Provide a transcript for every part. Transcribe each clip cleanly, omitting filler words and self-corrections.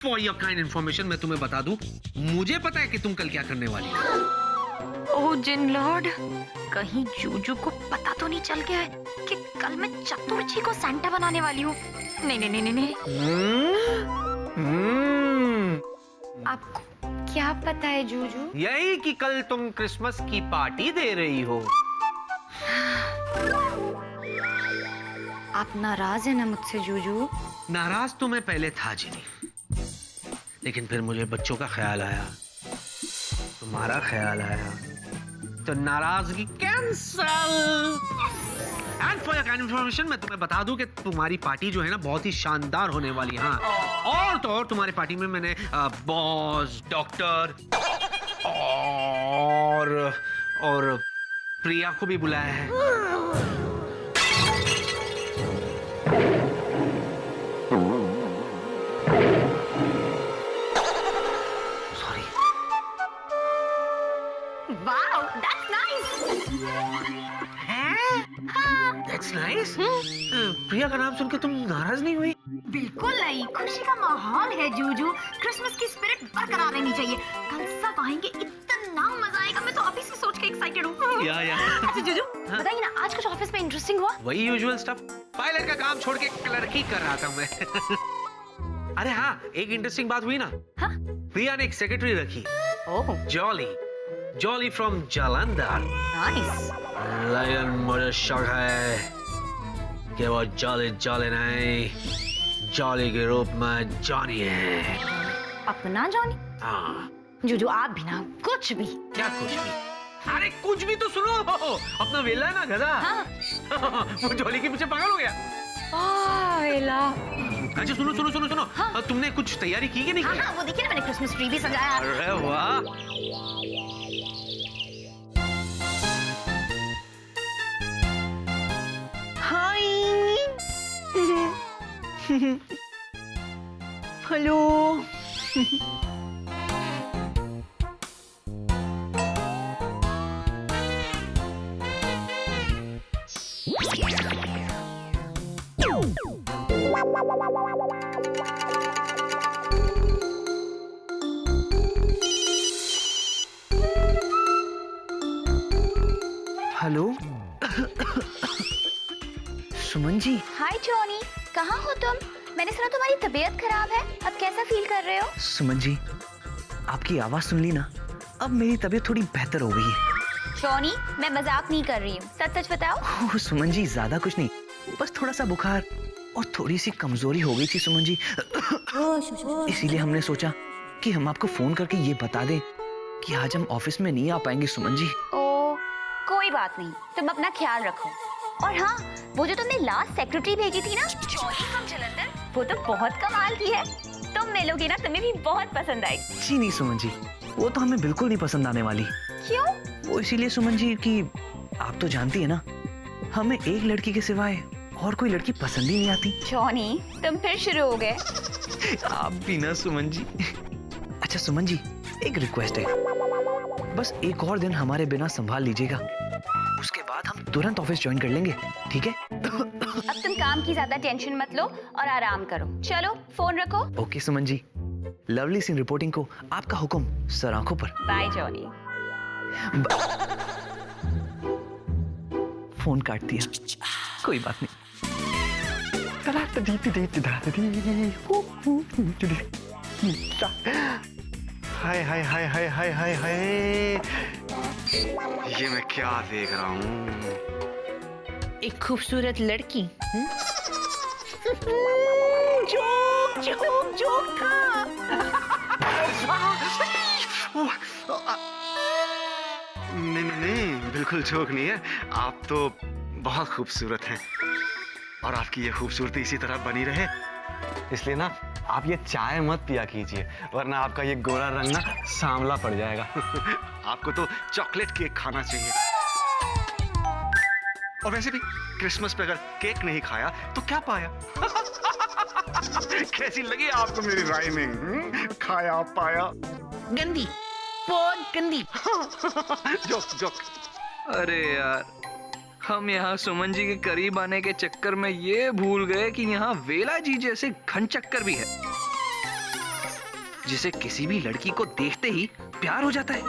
For your kind information मैं तुम्हें बता दूं, मुझे पता है कि तुम कल क्या करने वाली हो। ओह जिन लॉर्ड, कहीं जूजू को पता तो नहीं चल गया है कि कल मैं चतुर जी को सैंटा बनाने वाली हूँ। नहीं नहीं नहीं नहीं आपको क्या पता है जूजू? यही कि कल तुम क्रिसमस की पार्टी दे रही हो। आप नाराज है ना मुझसे जूजू? नाराज तो मैं पहले था जिनी, लेकिन फिर मुझे बच्चों का ख्याल आया, तुम्हारा ख्याल आया, तो नाराजगी cancel. And for your kind information मैं तुम्हें बता दूं कि तुम्हारी पार्टी जो है ना बहुत ही शानदार होने वाली है। हाँ, और तो और तुम्हारी पार्टी में मैंने बॉस, डॉक्टर और प्रिया को भी बुलाया है। Wow, that's nice. That's nice. प्रिया का नाम सुन के तुम नाराज नहीं हुई? बिल्कुल नहीं, खुशी का माहौल है जूजू। क्रिसमस की स्पिरिट बरकरार रहनी चाहिए। कल सब आएंगे, इतना मजा आएगा। मैं तो अभी से सोच के एक्साइटेड हूँ। या अच्छा जूजू, बताइए ना आज कुछ ऑफिस में इंटरेस्टिंग हुआ? वही यूजुअल स्टफ। पायलट का काम छोड़ के क्लर्की कर रहा था मैं। अरे हाँ, एक इंटरेस्टिंग बात हुई ना। हाँ? प्रिया ने एक सेक्रेटरी रखी, ओह जॉली फ्रॉम जालंधर। नाइस। लेकिन मुझे शक है कि वो जॉली नहीं, जॉली के रूप में जॉनी है। अपना जॉनी? हाँ। जूजू आप भी ना कुछ भी। क्या कुछ भी? अरे कुछ भी तो सुनो, अपना वेला है ना गधा। हाँ। वो जॉली के पीछे पागल हो गया। वेला। अच्छा सुनो। हाँ? तुमने कुछ तैयारी की कि नहीं की? हाँ, वो देखिए ना मैंने क्रिसमस ट्री भी सजाया। अरे वाह। हाय। हेलो। हेलो सुमन जी। हाय जॉनी, कहाँ हो तुम? मैंने सुना तुम्हारी तबीयत खराब है, अब कैसा फील कर रहे हो? सुमन जी, आपकी आवाज सुन ली ना, अब मेरी तबीयत थोड़ी बेहतर हो गई है। जॉनी, मैं मजाक नहीं कर रही हूँ, सच सच बताओ। ओह सुमन जी, ज्यादा कुछ नहीं, बस थोड़ा सा बुखार और थोड़ी सी कमजोरी हो गई थी सुमन जी। इसीलिए हमने सोचा कि हम आपको फोन करके ये बता दें कि आज हम ऑफिस में नहीं आ पाएंगे सुमन जी। ओ, कोई बात नहीं, तुम अपना ख्याल रखो। और हाँ, वो जो तुमने लास्ट सेक्रेटरी भेजी थी ना, जॉली फ्रॉम जालंधर, वो तो बहुत कमाल की है। तुम मिलोगे ना, तुम्हें भी बहुत पसंद आएगी। जी नहीं सुमन जी, वो तो हमें बिल्कुल नहीं पसंद आने वाली। क्यों? वो इसीलिए सुमन जी कि आप तो जानती है ना, हमें एक लड़की के सिवाय और कोई लड़की पसंद ही नहीं आती। जॉनी, तुम फिर शुरू हो गए। आप भी ना सुमन जी। अच्छा सुमन जी, एक रिक्वेस्ट है, बस एक और दिन हमारे बिना संभाल लीजिएगा, उसके बाद हम तुरंत ऑफिस ज्वाइन कर लेंगे, ठीक है? अब तुम काम की ज्यादा टेंशन मत लो और आराम करो। चलो फोन रखो। Okay Suman ji, lovely scene reporting को आपका हुक्म सर आंखों पर। By Johnny. फोन काट दिया, कोई बात नहीं। हाय हाय हाय हाय हाय हाय हाय, ये मैं क्या देख रहा हूँ? एक खूबसूरत लड़की। जोक था। नहीं, बिल्कुल जोक नहीं है। आप तो बहुत खूबसूरत हैं और आपकी ये खूबसूरती इसी तरह बनी रहे, इसलिए ना आप ये चाय मत पिया कीजिए, वरना आपका ये गोरा रंग ना सांवला पड़ जाएगा। आपको तो चॉकलेट केक खाना चाहिए। और वैसे भी क्रिसमस पे अगर केक नहीं खाया तो क्या पाया? कैसी लगी आपको मेरी राइमिंग? खाया पाया। गंदी, बहुत गंदी। जोक। अरे यार, हम यहाँ सुमन जी के करीब आने के चक्कर में ये भूल गए कि यहाँ वेला जी जैसे घन चक्कर भी है। जिसे किसी भी लड़की को देखते ही प्यार हो जाता है।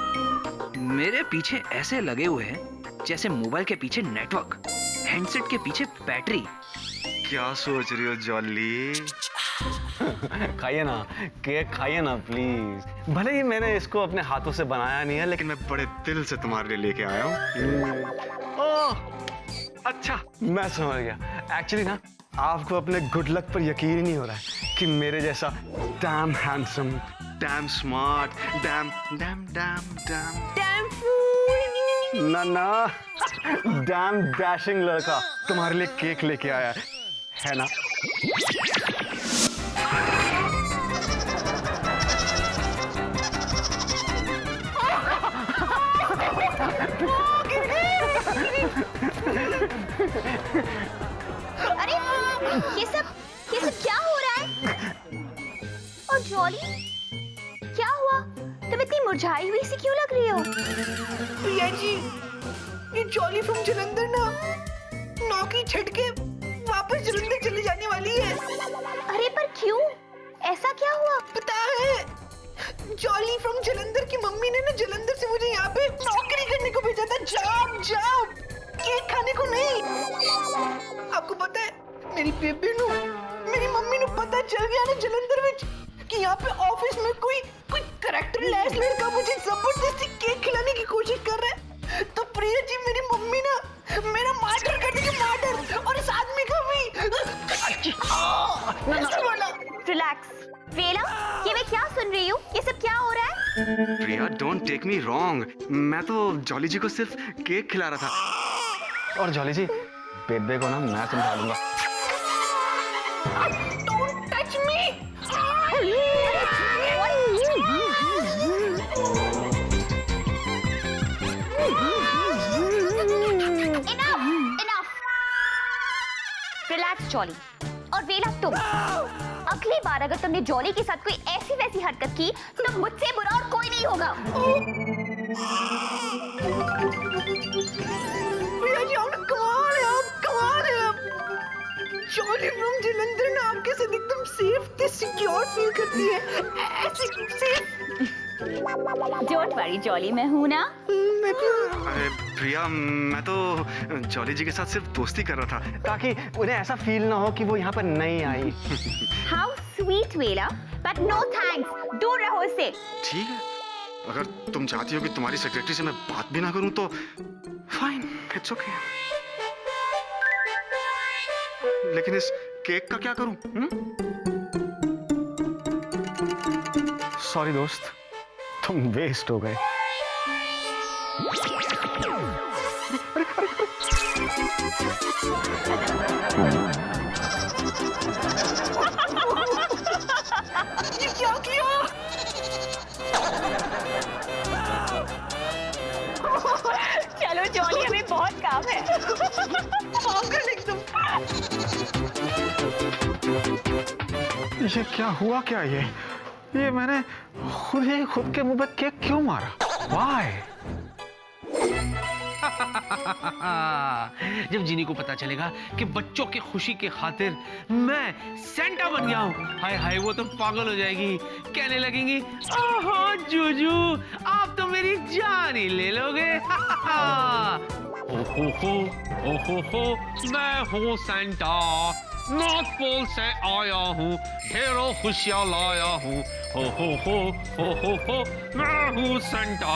मेरे पीछे ऐसे लगे हुए हैं जैसे मोबाइल के पीछे नेटवर्क, हैंडसेट के पीछे बैटरी। क्या सोच रही हो जॉली? खाइए ना, केक खाइए ना प्लीज। भले ही मैंने इसको अपने हाथों से बनाया नहीं है, लेकिन मैं बड़े दिल से तुम्हारे लिए लेके आया हूँ। ओह अच्छा, मैं समझ गया। एक्चुअली ना आपको अपने गुड लक पर यकीन ही नहीं हो रहा है कि मेरे जैसा damn handsome, damn smart, damn damn damn damn damn fool. ना डैम डैशिंग लड़का तुम्हारे लिए केक लेके आया है ना? अरे ये सब क्या हो रहा है? और जॉली, क्या हुआ? तुम इतनी मुरझाई हुई सी क्यों लग रही हो? प्रिया जी, ये जॉली फ्रॉम जलंधर ना नौकरी छड़ के वापस जलंधर चली जाने वाली है। अरे पर क्यों? ऐसा क्या हुआ? पता है, जॉली फ्रॉम जलंधर की मम्मी ने ना जलंधर से मुझे यहाँ पे नौकरी करने को भेजा था। जॉब केक खाने को नहीं। आपको पता है, मेरी बेबी नु, मेरी मम्मी नु पता चल गया ना जलंधर में कि यहाँ पे ऑफिस में कोई कैरेक्टर लेस लड़का मुझे जबरदस्ती केक खिलाने की कोशिश कर रहा है। तो प्रिया जी, मेरी मम्मी ना मेरा मर्डर कर देगी, मर्डर, और इस आदमी का भी। रिलैक्स वेला, ये मैं क्या सुन रही हूँ? ये सब क्या हो रहा है? प्रिया डोंट टेक मी रॉन्ग, मैं तो जॉली जी को सिर्फ केक खिला रहा था। और जॉली जी, बेबे को ना मैं समझा लूंगा। Don't touch me! Enough! Relax jolly. और वेला, तुम अगली बार अगर तुमने जॉली के साथ कोई ऐसी वैसी हरकत की तो मुझसे बुरा और कोई नहीं होगा। प्रिया जी, आप कमाल है, आप कमाल है। जॉली फ्रॉम जलंधर ना आपके साथ एकदम सेफ, सिक्योर फील करती है। ऐसे सेफ। डोंट वरी जॉली, मैं हूं ना। अरे प्रिया, मैं तो जॉली जी के साथ सिर्फ दोस्ती कर रहा था ताकि उन्हें ऐसा फील ना हो कि वो यहाँ पर नहीं आई। हाउ स्वीट वेला, बट नो थैंक्स, दूर रहो इससे। ठीक है, अगर तुम चाहती हो कि तुम्हारी सेक्रेटरी से मैं बात भी ना करूं तो फाइन, इट्स ओके। लेकिन इस केक का क्या करूं? सॉरी दोस्त, तुम वेस्ट हो गए। ये क्या किया? चलो जॉली, हमें बहुत काम है। पागल एकदम। ये क्या हुआ? क्या ये मैंने खुद के मुंह पे केक क्यों मारा? Why? जब जीनी को पता चलेगा कि बच्चों की खुशी की खातिर मैं सेंटा बन गया हूँ, हाय हाय, वो तो पागल हो जाएगी। कहने लगेंगी, ओहो जूजू, आप तो मेरी जान ही ले लोगे। ओहो, मैं हूँ सेंटा, नॉर्थ पोल से आया हूँ, ढेरों खुशियाँ लाया हूँ। हो, मैं हूँ सेंटा।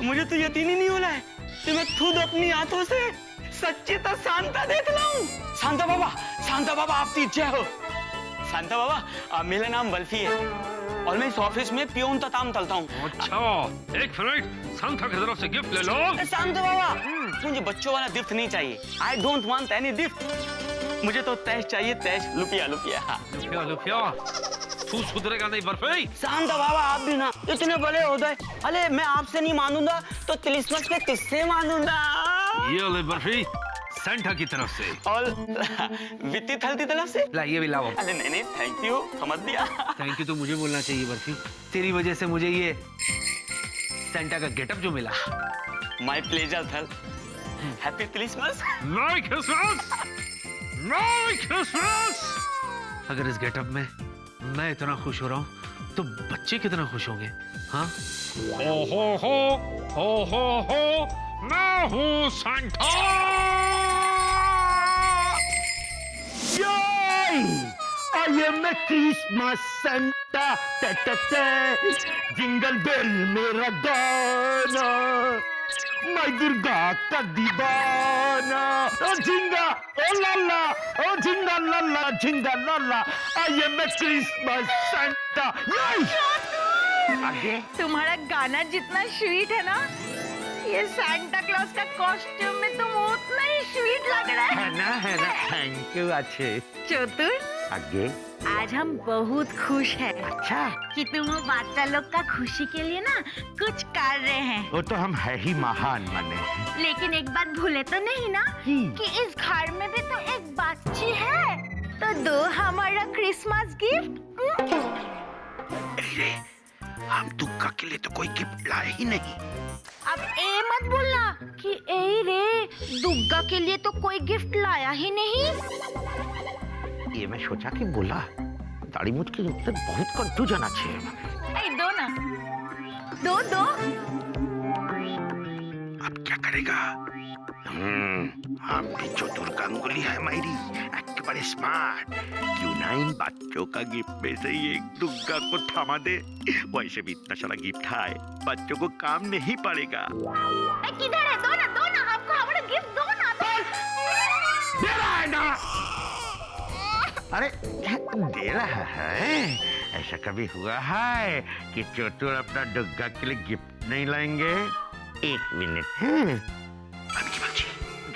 मुझे तो यकीन ही नहीं हो रहा है कि मैं खुद अपनी आंखों से सच्ची तो सांता देख रहा हूँ। सांता बाबा आपकी जय हो। सांता बाबा, मेरा नाम बल्फी है और मैं इस ऑफिस में पियोन का काम करता हूँ। अच्छा, एक मिनट, सांता की तरफ से गिफ्ट ले लो। सांता बाबा, मुझे बच्चों वाला गिफ्ट नहीं चाहिए। I don't want any gift. मुझे तो तैश चाहिए, तैश, लुपिया। लुपिया, तू सुधरेगा नहीं बर्फी। सांता बाबा, आप भी ना इतने बड़े हो गए। अरे मैं आपसे नहीं मानूंगा तो क्रिसमस के किससे मानूंगा? ये ले बर्फी, सेंटा की तरफ से। और वित्ती थल की तरफ से? ला, ये भी लाओ। अरे नहीं, थैंक यू, समझ दिया। थैंक यू तो मुझे बोलना चाहिए बर्फी, तेरी वजह से मुझे ये सेंटा का गेटअप जो मिला। माय प्लेजर थल। Happy Christmas. Merry Christmas, merry Christmas. अगर इस गेटअप में मैं इतना खुश हो रहा हूँ तो बच्चे कितना खुश होंगे? हाँ? हो मैं हूँ Santa. I am a Christmas Santa, jingle bell मेरा गाना, मैं दुर्गा का दीवाना, ओ झिंगा, ओ लाला, ओ झिंगा लाला, झिंगा लाला, I am a Christmas Santa। आगे तुम्हारा गाना जितना स्वीट है ना, ये सांता क्लॉज का कॉस्ट्यूम में तुम उतना ही स्वीट लग रहा है। है ना, थैंक यू। अच्छे चतुर, आगे आज हम बहुत खुश हैं अच्छा, कि तुम बादशाह लोग का खुशी के लिए ना कुछ कर रहे हैं। वो तो हम है ही महान मने। लेकिन एक बात भूले तो नहीं ना कि इस घर में भी तो एक बच्ची है, तो दो हमारा क्रिसमस गिफ्ट। हम दुर्गा के लिए तो कोई गिफ्ट लाए ही नहीं। अब ए मत बोलना कि ए रे दुर्गा के लिए तो कोई गिफ्ट लाया ही नहीं। ये मैं सोचा कि बोला दाढ़ी मुझ के लिए बहुत कंफ्यूजन अच्छे ए दो ना, दो दो। अब क्या करेगा? हम भी जो दुर्गा अंगुली है मेरी, बड़े स्मार्ट, क्यों ना इन बच्चों का गिफ्ट में से ही एक दुर्गा को थमा दे। वैसे भी इतना सारा गिफ्ट है, बच्चों को काम नहीं पड़ेगा। किधर है? दो ना, हमको हमारा गिफ्ट दो ना। दे रहा है ना? अरे दे रहा है? ऐसा कभी हुआ है कि चतुर अपना दुर्गा के लिए गिफ्ट नहीं लाएंगे? एक मिनट है,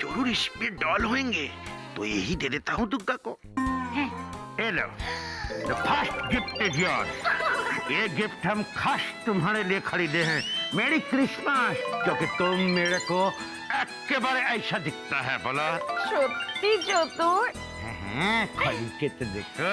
जरूर इसमें डॉल होंगे, तो यही दे देता हूँ दुर्गा को। Hello, the first gift is yours। ये गिफ्ट हम खास तुम्हारे लिए खरीदे हैं। मेरी क्रिसमस, क्योंकि तुम मेरे को एकेबारे ऐसा दिखता है। बोला सच्ची चतुर? खरीद के तो देखो।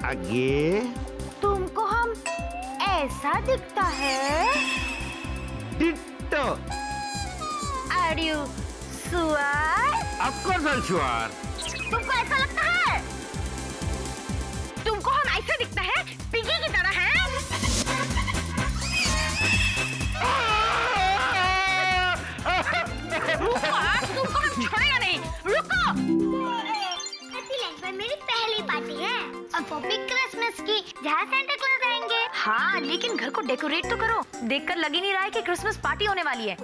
आगे तुमको हम ऐसा दिखता है? Ditto. Are you sure? Of course I'm sure। तुमको ऐसा लगता है? तुमको हम ऐसा दिखता है? पिगी की तरह है? रुको, आज तुमको हम छोड़ेगा नहीं। रुको। मेरी पहली पार्टी है और वो भी क्रिसमस की, जहाँ सेंटा क्लॉज आएंगे। हाँ, लेकिन घर को डेकोरेट तो करो। देखकर लग ही नहीं रहा है कि क्रिसमस पार्टी होने वाली है।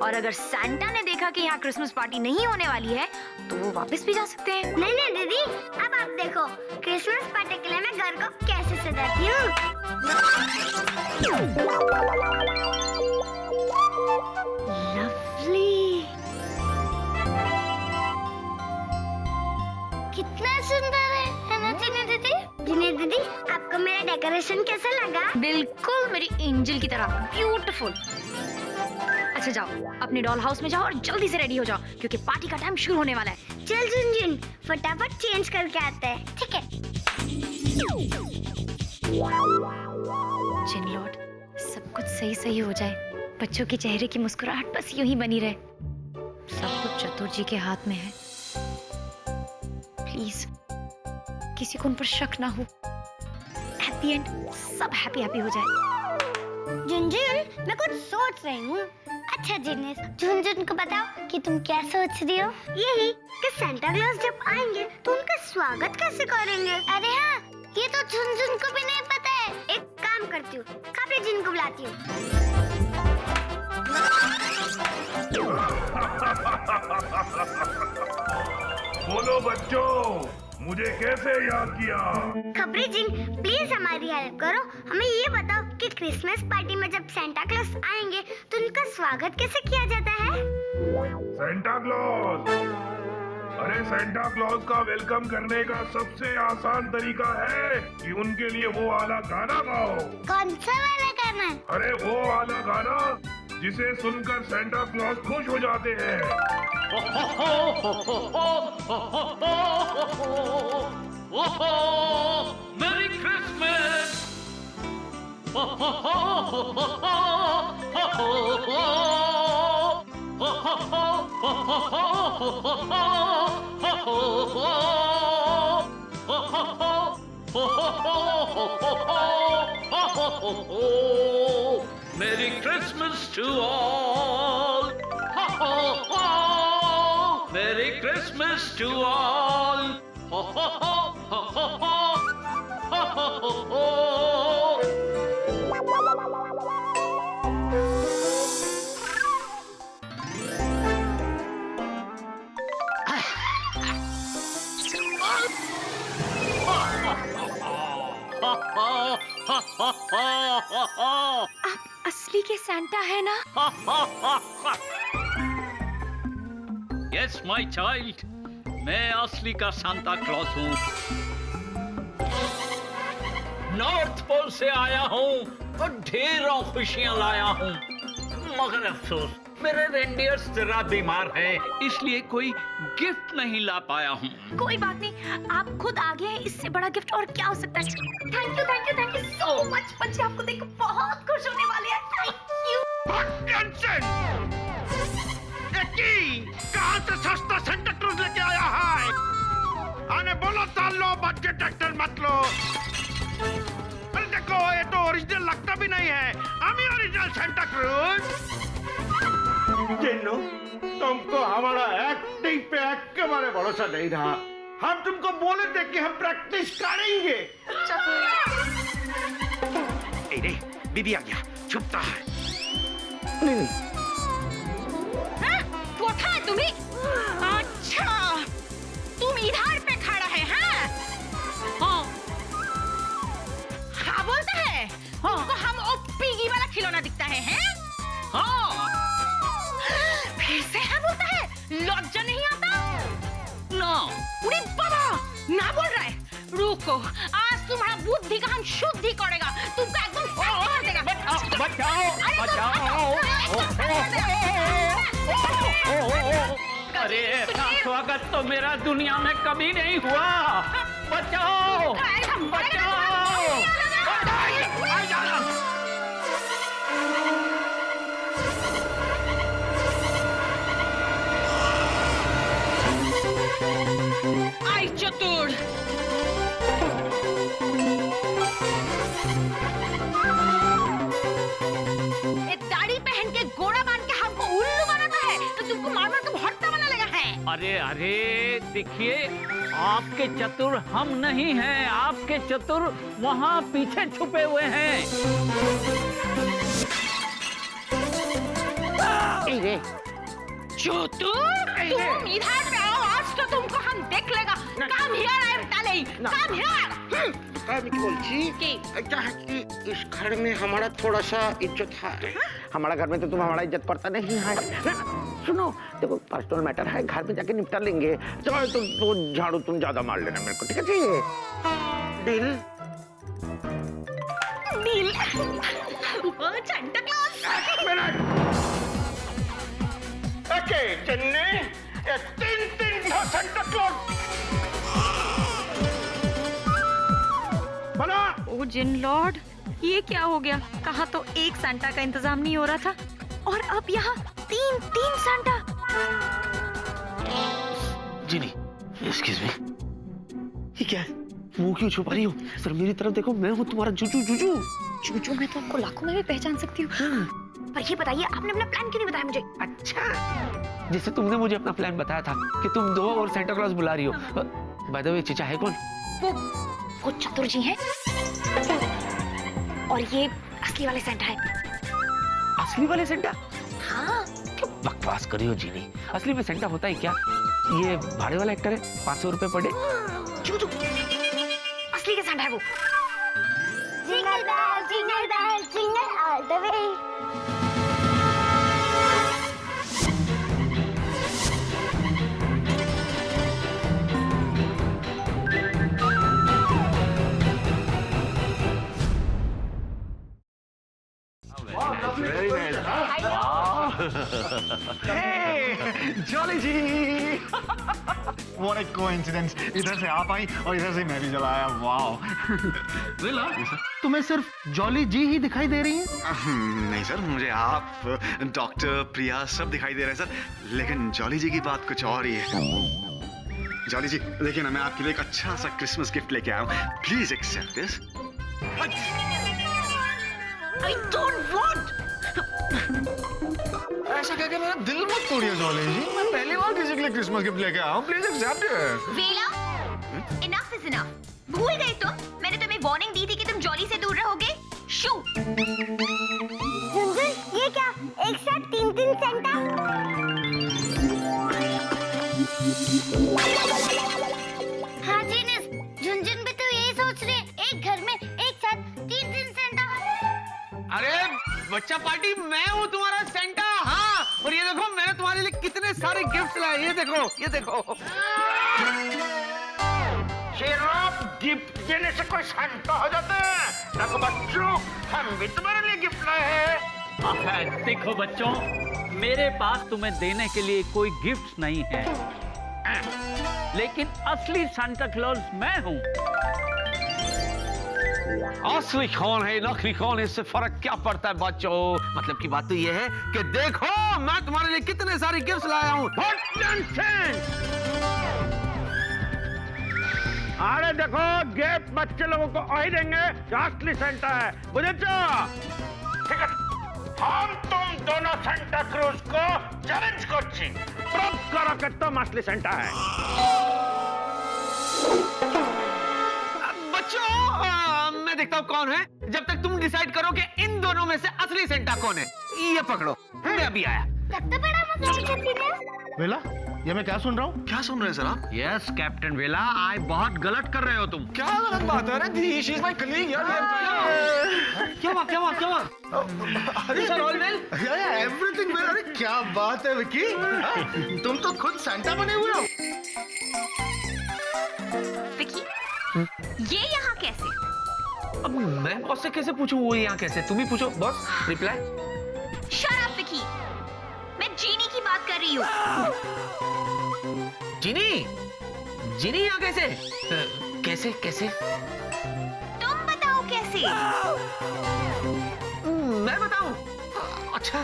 और अगर सैंटा ने देखा कि यहाँ क्रिसमस पार्टी नहीं होने वाली है, तो वो वापस भी जा सकते हैं। नहीं दीदी, अब आप देखो क्रिसमस पार्टी के लिए मैं घर को कैसे सजाती हूँ। लवली, कितना सुंदर है ना जिन्नी दीदी? जिन्नी दीदी, आपको मेरा डेकोरेशन कैसा लगा? बिल्कुल मेरी एंजल की तरह ब्यूटीफुल। अच्छा जाओ, अपने डॉल हाउस में जाओ और जल्दी से रेडी हो जाओ, क्योंकि पार्टी का टाइम शुरू होने वाला है। चल झुनझुन, फटाफट चेंज करके आते हैं। ठीक है। जिन लॉर्ड, सब कुछ सही हो जाए, बच्चों के चेहरे की मुस्कुराहट बस यूं ही बनी रहे। सब कुछ चतुर जी के हाथ में है। प्लीज किसी को उन पर शक ना हो। एट द एंड सब हैप्पी हो जाए। झुनझुन, मैं कुछ सोच रही हूँ। अच्छा जिन्नेस, झुनझुन को बताओ कि तुम क्या सोच रही हो? यही कि सेंटा क्लॉज जब आएंगे तो उनका स्वागत कैसे करेंगे। अरे हाँ, ये तो झुनझुन को भी नहीं पता है। एक काम करती हूँ, काफी जिन को बुलाती हूँ। बोलो बच्चों, मुझे कैसे याद किया? खबरी जिन, प्लीज हमारी हेल्प करो। हमें ये बताओ कि क्रिसमस पार्टी में जब सेंटा क्लॉज आएंगे तो उनका स्वागत कैसे किया जाता है? सेंटा क्लॉज, अरे सेंटा क्लॉज का वेलकम करने का सबसे आसान तरीका है कि उनके लिए वो वाला गाना गाओ। कौन सा वाला गाना? अरे वो वाला गाना जिसे सुनकर सेंटा क्लॉज खुश हो जाते हैं। ओहो मेरी Christmas Merry Christmas to all. Merry Christmas to all. आप असली के सैंटा है ना? Yes, my child. मैं असली का सांता क्लॉज हूँ। नॉर्थ पोल से आया हूँ और ढेरों खुशियाँ लाया हूँ। मगर अफसोस मेरे रेंडियर्स जरा बीमार हैं, इसलिए कोई गिफ्ट नहीं ला पाया हूँ। कोई बात नहीं, आप खुद आ गए हैं, इससे बड़ा गिफ्ट और क्या हो सकता है? Thank you so much. बच्चे आपको देखकर बहुत खुश होने वाले हैं। Thank you. कहाँ से सस्ता सेंटा क्रूज लेके आया है? आने बोलो ताल लो, बजट ट्रैक्टर मत लो। अरे देखो, ये तो ओरिजिनल लगता भी नहीं है। हम ही ओरिजिनल सेंटा क्रूज। जिन्नू, तुमको हमारा एक्टिंग पे एकेबारे भरोसा नहीं रहा। हम तुमको बोले थे कि हम प्रैक्टिस करेंगे। नहीं, बीबी आ गया, छुपता है। नहीं कोठा है तुम्ही? अच्छा, तुम इधर पे खड़ा है? हाँ बोलता है। तुमको हम ओपीगी वाला खिलौना दिखता है? हैं? हाँ। फिर से हाँ बोलता है? लज्जा नहीं आता? ना। उड़ी बाबा, ना बोल रहा है। रुको, आज तुम्हारा बुद्धि का हम शुद्धि करेगा। तुमको एकदम साफ कर देगा। अरे ऐसा स्वागत तो मेरा दुनिया में कभी नहीं हुआ। बचाओ, बचाओ। आई चतुर। दाढ़ी पहन के घोड़ा बांध के हमको उल्लू बनाता है, तो तुमको मार मार के भरता बना लगा है। अरे देखिए, आपके चतुर हम नहीं हैं, आपके चतुर वहाँ पीछे छुपे हुए हैं। चतुर, तुम इधर पे आओ, आज तो तुमको हम देख लेगा। Come here, I am telling. Come here. क्या है कि इस घर में हमारा थोड़ा सा इज्जत है। हमारा घर में तो तुम हमारा इज्जत करता नहीं है। सुनो, देखो पर्सनल मैटर है, घर में जाके निपटा लेंगे। चलो तो झाड़ू तुम ज्यादा मार लेना मेरे को, ठीक है? Deal? Santa Claus. Okay, Channe, ये तीन सेंटा क्लॉज बना। ओ जिन लॉर्ड, ये क्या हो गया? कहा तो एक सांता का इंतजाम नहीं हो रहा था, और अब यहाँ तीन सांता। जिनी, एक्सक्यूज मी। ये क्या है? मुंह क्यों छुपा रही हो? सर मेरी तरफ देखो, मैं हूँ तुम्हारा जूजू। जूजू, मैं तो आपको लाखों में भी पहचान सकती हूँ। पर ये बताइए, आपने अपना प्लान क्यों नहीं बताया मुझे? अच्छा, जैसे तुमने मुझे अपना प्लान बताया था कि तुम दो और सेंटा क्लॉज बुला रही हो। बाय द वे, चीचा है कौन? वो चतुर जी हैं, और ये असली वाले सेंटा है। असली वाले सेंटा? हाँ। क्या बकवास कर रही हो जीनी? असली में सेंटा होता है क्या? ये भाड़े वाला एक्टर है, 500 रुपए पर डे। जूजू, असली का सेंटा है वो। Jingle bell jingle all the way. Jolly जी What a coincidence! इधर से आप आई और इधर से मैं भी चला आया। वाओ। विला, तुम्हें सिर्फ जॉली जी ही दिखाई दे रही हैं? नहीं सर, मुझे आप, डॉक्टर, प्रिया सब दिखाई दे रहे हैं सर, लेकिन जॉली जी की बात कुछ और ही है। जॉली जी देखिए ना, मैं आपके लिए एक अच्छा सा क्रिसमस गिफ्ट लेके आया हूँ, please accept this. I don't want. ऐसा कहकर मेरा दिल मत तोड़िए जॉली जी, मैं पहली बार किसी के लिए क्रिसमस गिफ्ट लेके आया हूँ, प्लीज एक्सेप्ट इट। वेला, enough is enough. भूल गए तुम? मैंने तुम्हें वार्निंग दी थी कि तुम जॉली से दूर रहोगे। शू। झुनझुन, ये क्या? एक साथ 3 सेंटा? हाँ जीनिस, झुनझुन भी तो यही सोच रहे, एक घर में एक साथ 3 सेंटा। अरे बच्चा पार्टी, मैं हूँ तुम्हारा सेंटा। हाँ, और ये देखो मैंने तुम्हारे लिए कितने सारे गिफ्ट लाए, ये देखो, ये देखो। गिफ्ट देने से कोई शांत हो जाता है? देखो बच्चों, हम भी तुम्हारे लिए गिफ्ट लाए हैं। देखो बच्चों, मेरे पास तुम्हें देने के लिए कोई गिफ्ट नहीं है, लेकिन असली सांता क्लॉज मैं हूँ। असली कौन है, नकली कौन है, इससे फर्क क्या पड़ता है बच्चों? मतलब की बात तो ये है कि देखो मैं तुम्हारे लिए कितने सारे गिफ्ट लाया हूँ। अरे देखो, गिफ्ट बच्चे लोगों को वही देंगे जो असली सेंटा है, बुझे? ठीक है, हम तुम दोनों सेंटा क्रूज को चैलेंज करছি, प्रूव करो कि तुम असली सेंटा है। बच्चों, मैं देखता हूँ कौन है, जब तक तुम डिसाइड करो कि इन दोनों में से असली सेंटा कौन है। ये पकड़ो, मैं अभी आया। लगता बड़ा मजा आया जीनिस। वेला, ये मैं क्या सुन रहा हूँ? क्या सुन रहे हैं सर आप? यस कैप्टन वेला, आज बहुत गलत कर रहे हो तुम। क्या गलत बात है? अरे शी इज माय कलीग यार। क्या हुआ, क्या हुआ, क्या हुआ? अरे sir all well? Everything well. अरे क्या बात है विकी, तुम तो खुद सैंटा बने हुए हो। विकी, ये यहाँ कैसे? अब मैं बॉस से कैसे पूछूं वो यहाँ कैसे? तुम ही पूछो boss, reply. Shut up Vicky, मैं जीनी की बात कर रही हूँ। जीनी, जीनी यहाँ कैसे? कैसे कैसे? तुम बताओ कैसे? मैं बताऊं? अच्छा,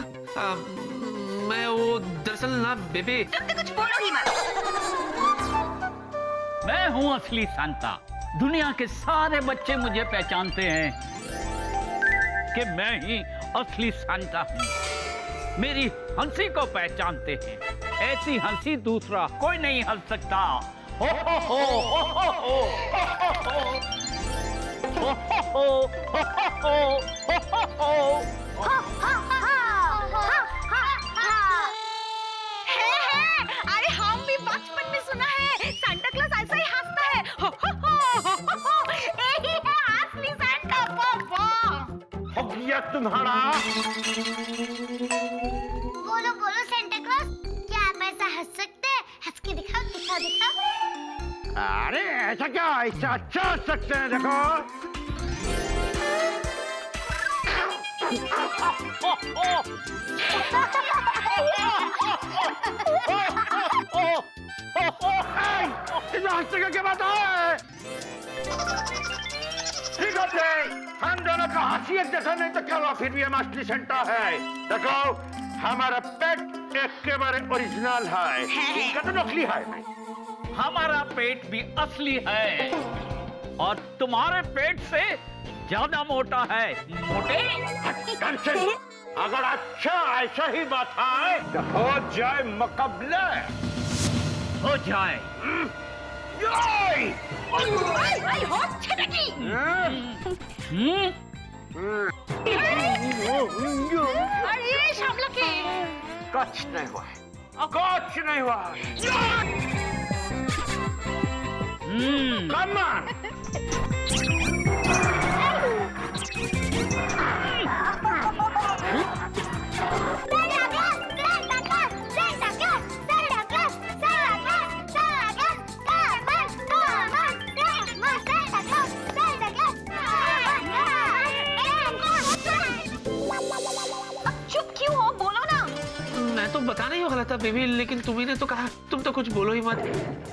मैं वो दरअसल ना बेबे। तुम तो कुछ बोलो ही मत। मैं हूँ असली सांता। दुनिया के सारे बच्चे मुझे पहचानते हैं कि मैं ही असली सांता हूँ। मेरी हंसी को पहचानते हैं, ऐसी हंसी दूसरा कोई नहीं हंस सकता। हो हो हो हो हो हो हो अरे हम भी बचपन में सुना है, सांता क्लॉज ऐसा ही हंसता है। यही है असली सांता। हो गया तुम्हारा। बोलो बोलो सेंटा क्लॉज, क्या आप ऐसा हंस सकते हैं? हंस के दिखाओ दिखाओ दिखाओ। अरे ऐसा क्या, ऐसा अच्छा हंस सकते हैं, देखो। हंसने का क्या बात है? ठीक है, हम दोनों का हंसी एक जैसा नहीं तो क्या हुआ, फिर भी हम असली सेंटा है। देखो, हमारा पेट एकेबारे ओरिजिनल है, इनका तो नकली है। हमारा पेट भी असली है और तुम्हारे पेट से ज्यादा मोटा है। मोटे? अगर अच्छा ऐसा ही बात है तो हो जाए मुकाबला। हो जाए। अरे शामला के कुछ नहीं हुआ, कुछ नहीं हुआ। Come on! चुप क्यों हो? बोलो ना। तो बताना ही वाला था बेबी, लेकिन तुम्ही ने तो कहा तुम तो कुछ बोलो ही मत।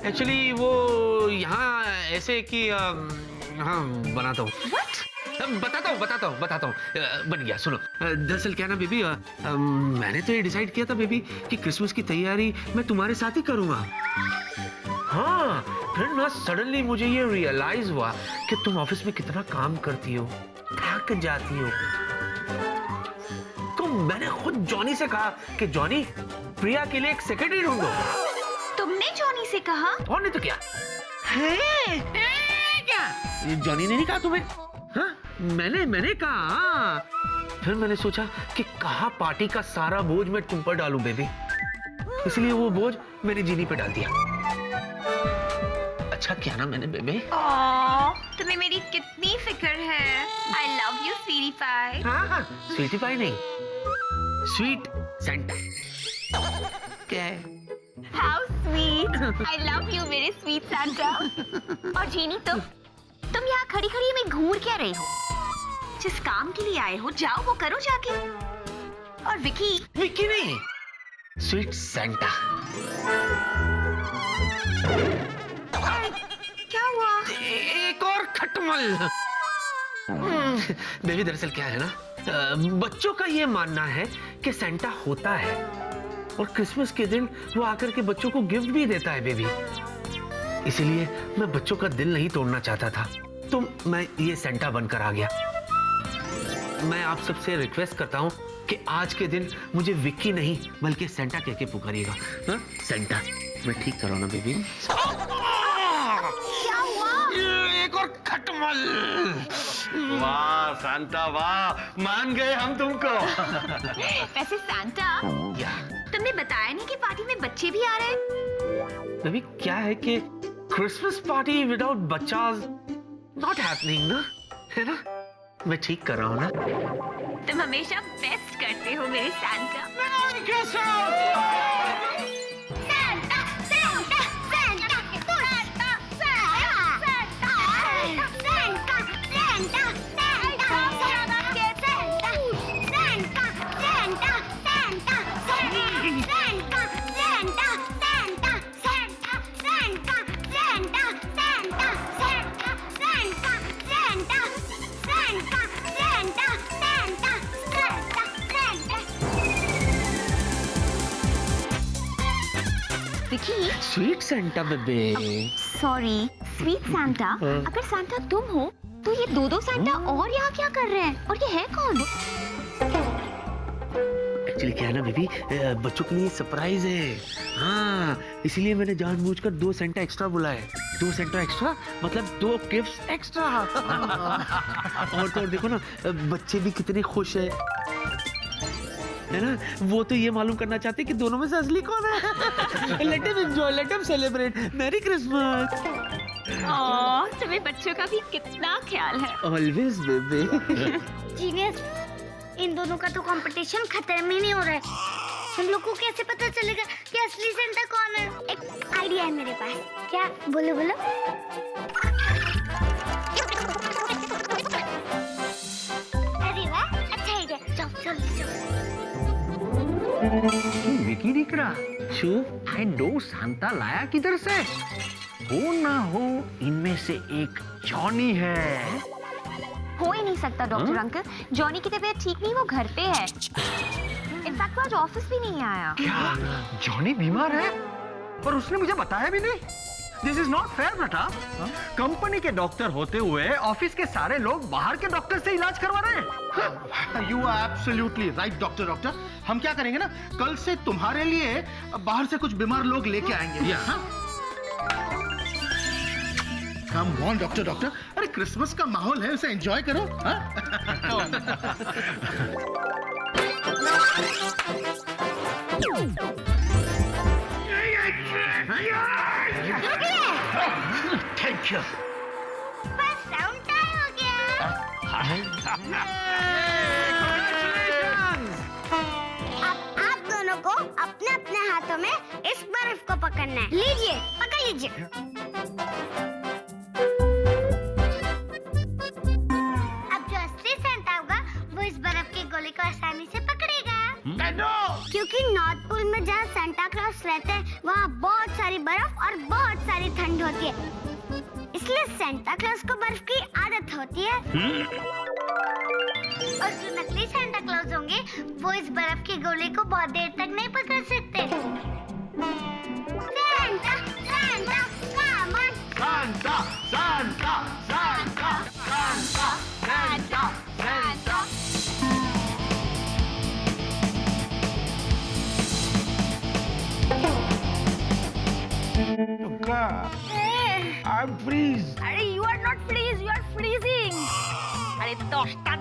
एक्चुअली वो यहाँ ऐसे कि हाँ बनाता हूँ। बताता हूँ बन गया। सुनो, दरअसल क्या ना बेबी, मैंने तो ये डिसाइड किया था बेबी कि क्रिसमस की तैयारी मैं तुम्हारे साथ ही करूँगा। हाँ, फिर ना सडनली मुझे ये रियलाइज हुआ कि तुम ऑफिस में कितना काम करती हो, थक जाती हो। तो मैंने खुद जॉनी से कहा कि जॉनी, प्रिया के लिए एक सेक्रेटरी ढूंढो। तुमने जॉनी से कहा? और नहीं तो क्या है? क्या जॉनी ने नहीं कहा तुम्हें? हाँ, मैंने कहा। फिर मैंने सोचा कि कहाँ पार्टी का सारा बोझ मैं तुम पर डालूं बेबी, इसलिए वो बोझ मैंने जीनी पे डाल दिया। अच्छा क्या ना मैंने बेबी? तुम्हें मेरी कितनी फिक्र है। I love you, sweetie pie. हाँ, स्वीटी पाई नहीं, स्वीट सेंटा। क्या है? How sweet. I love you, मेरे sweet Santa. और जीनी, तुम यहाँ खड़ी खड़ी में घूर क्या रही हो? जिस काम के लिए आए हो जाओ वो करो जाके। और विकी नहीं, स्वीट सेंटा। क्या हुआ? एक और खटमल। बेबी दरअसल क्या है ना, बच्चों का ये मानना है कि सेंटा होता है और क्रिसमस के दिन वो आकर के बच्चों को गिफ्ट भी देता है बेबी। इसलिए मैं बच्चों का दिल नहीं तोड़ना चाहता था, तो मैं ये सेंटा बनकर आ गया। मैं आप सबसे रिक्वेस्ट करता हूँ कि आज के दिन मुझे विक्की नहीं बल्कि सेंटा कह के पुकारिएगा। हाँ? सेंटा, मैं ठीक कर रहा हूँ ना बेबी? क्या हुआ? एक और खटमल। वाह सांता वाह, मान गए हम तुमको। वैसे सांता, तुमने बताया नहीं कि पार्टी में बच्चे भी आ रहे हैं। बेबी क्या है कि क्रिसमस पार्टी विदाउट बच्चास नॉट हैपनिंग ना, है ना? मैं ठीक कर रहा हूँ ना? तुम हमेशा बेस्ट करते हो मेरे Santa. Sweet Santa baby. Sorry, sweet Santa. अगर सांता तुम हो तो ये दो सांता और यहाँ क्या कर रहे हैं? और ये है कौन? एक्चुअली क्या है ना बेबी, बच्चों के लिए सरप्राइज है। हाँ, इसीलिए मैंने जानबूझकर 2 सेंटा एक्स्ट्रा बुलाए। 2 सेंटा एक्स्ट्रा मतलब 2 गिफ्ट्स एक्स्ट्रा। और तो और देखो ना, बच्चे भी कितने खुश है ना? वो तो ये मालूम करना चाहते कि दोनों में से असली कौन है। Let him enjoy, let him celebrate. Merry Christmas. तुम्हें बच्चों का भी कितना ख्याल है। Always baby. जीनियस, इन दोनों का तो कंपटीशन खत्म ही नहीं हो रहा है। हम लोग को कैसे पता चलेगा कि असली सेंटा कौन है? एक आइडिया है मेरे पास। क्या? बोलो बोलो। अरे वाह, अच्छा आइडिया। चल चल चल। विकी दिख रहा? शू, आई नो सांता लाया किधर से? हो ना हो इनमें से एक जॉनी है। हो ही नहीं सकता डॉक्टर अंकल। जॉनी की तबीयत ठीक नहीं, वो घर पे है। इनफैक्ट वो आज ऑफिस भी नहीं आया। क्या जॉनी बीमार है? पर उसने मुझे बताया भी नहीं। दिस इज नॉट फेयर बेटा। कंपनी के डॉक्टर होते हुए ऑफिस के सारे लोग बाहर के डॉक्टर से इलाज करवा रहे हैं। You are absolutely right doctor. हम क्या करेंगे ना, कल से तुम्हारे लिए बाहर से कुछ बीमार लोग लेके आएंगे। Come on doctor. अरे क्रिसमस का माहौल है, उसे एंजॉय करो। Thank you. First round tie हो गया। अब आप दोनों को अपने अपने हाथों में इस बर्फ को पकड़ना है। लीजिए, पकड़ लीजिए। अब जो असली सेंटा होगा वो इस बर्फ के गोले को आसानी से पकड़ेगा। क्योंकि नॉर्थ पोल में रहते हैं वहाँ बहुत सारी बर्फ और बहुत सारी ठंड होती है, इसलिए सेंटा क्लॉज को बर्फ की आदत होती है। और जो नकली सेंटा क्लॉज होंगे वो इस बर्फ के गोले को बहुत देर तक नहीं पकड़ सकते। Santa, Santa, come on। Santa, Santa, Santa, Santa, Santa, Santa. I'm freeze. अरे you are not freeze, you are freezing। अरे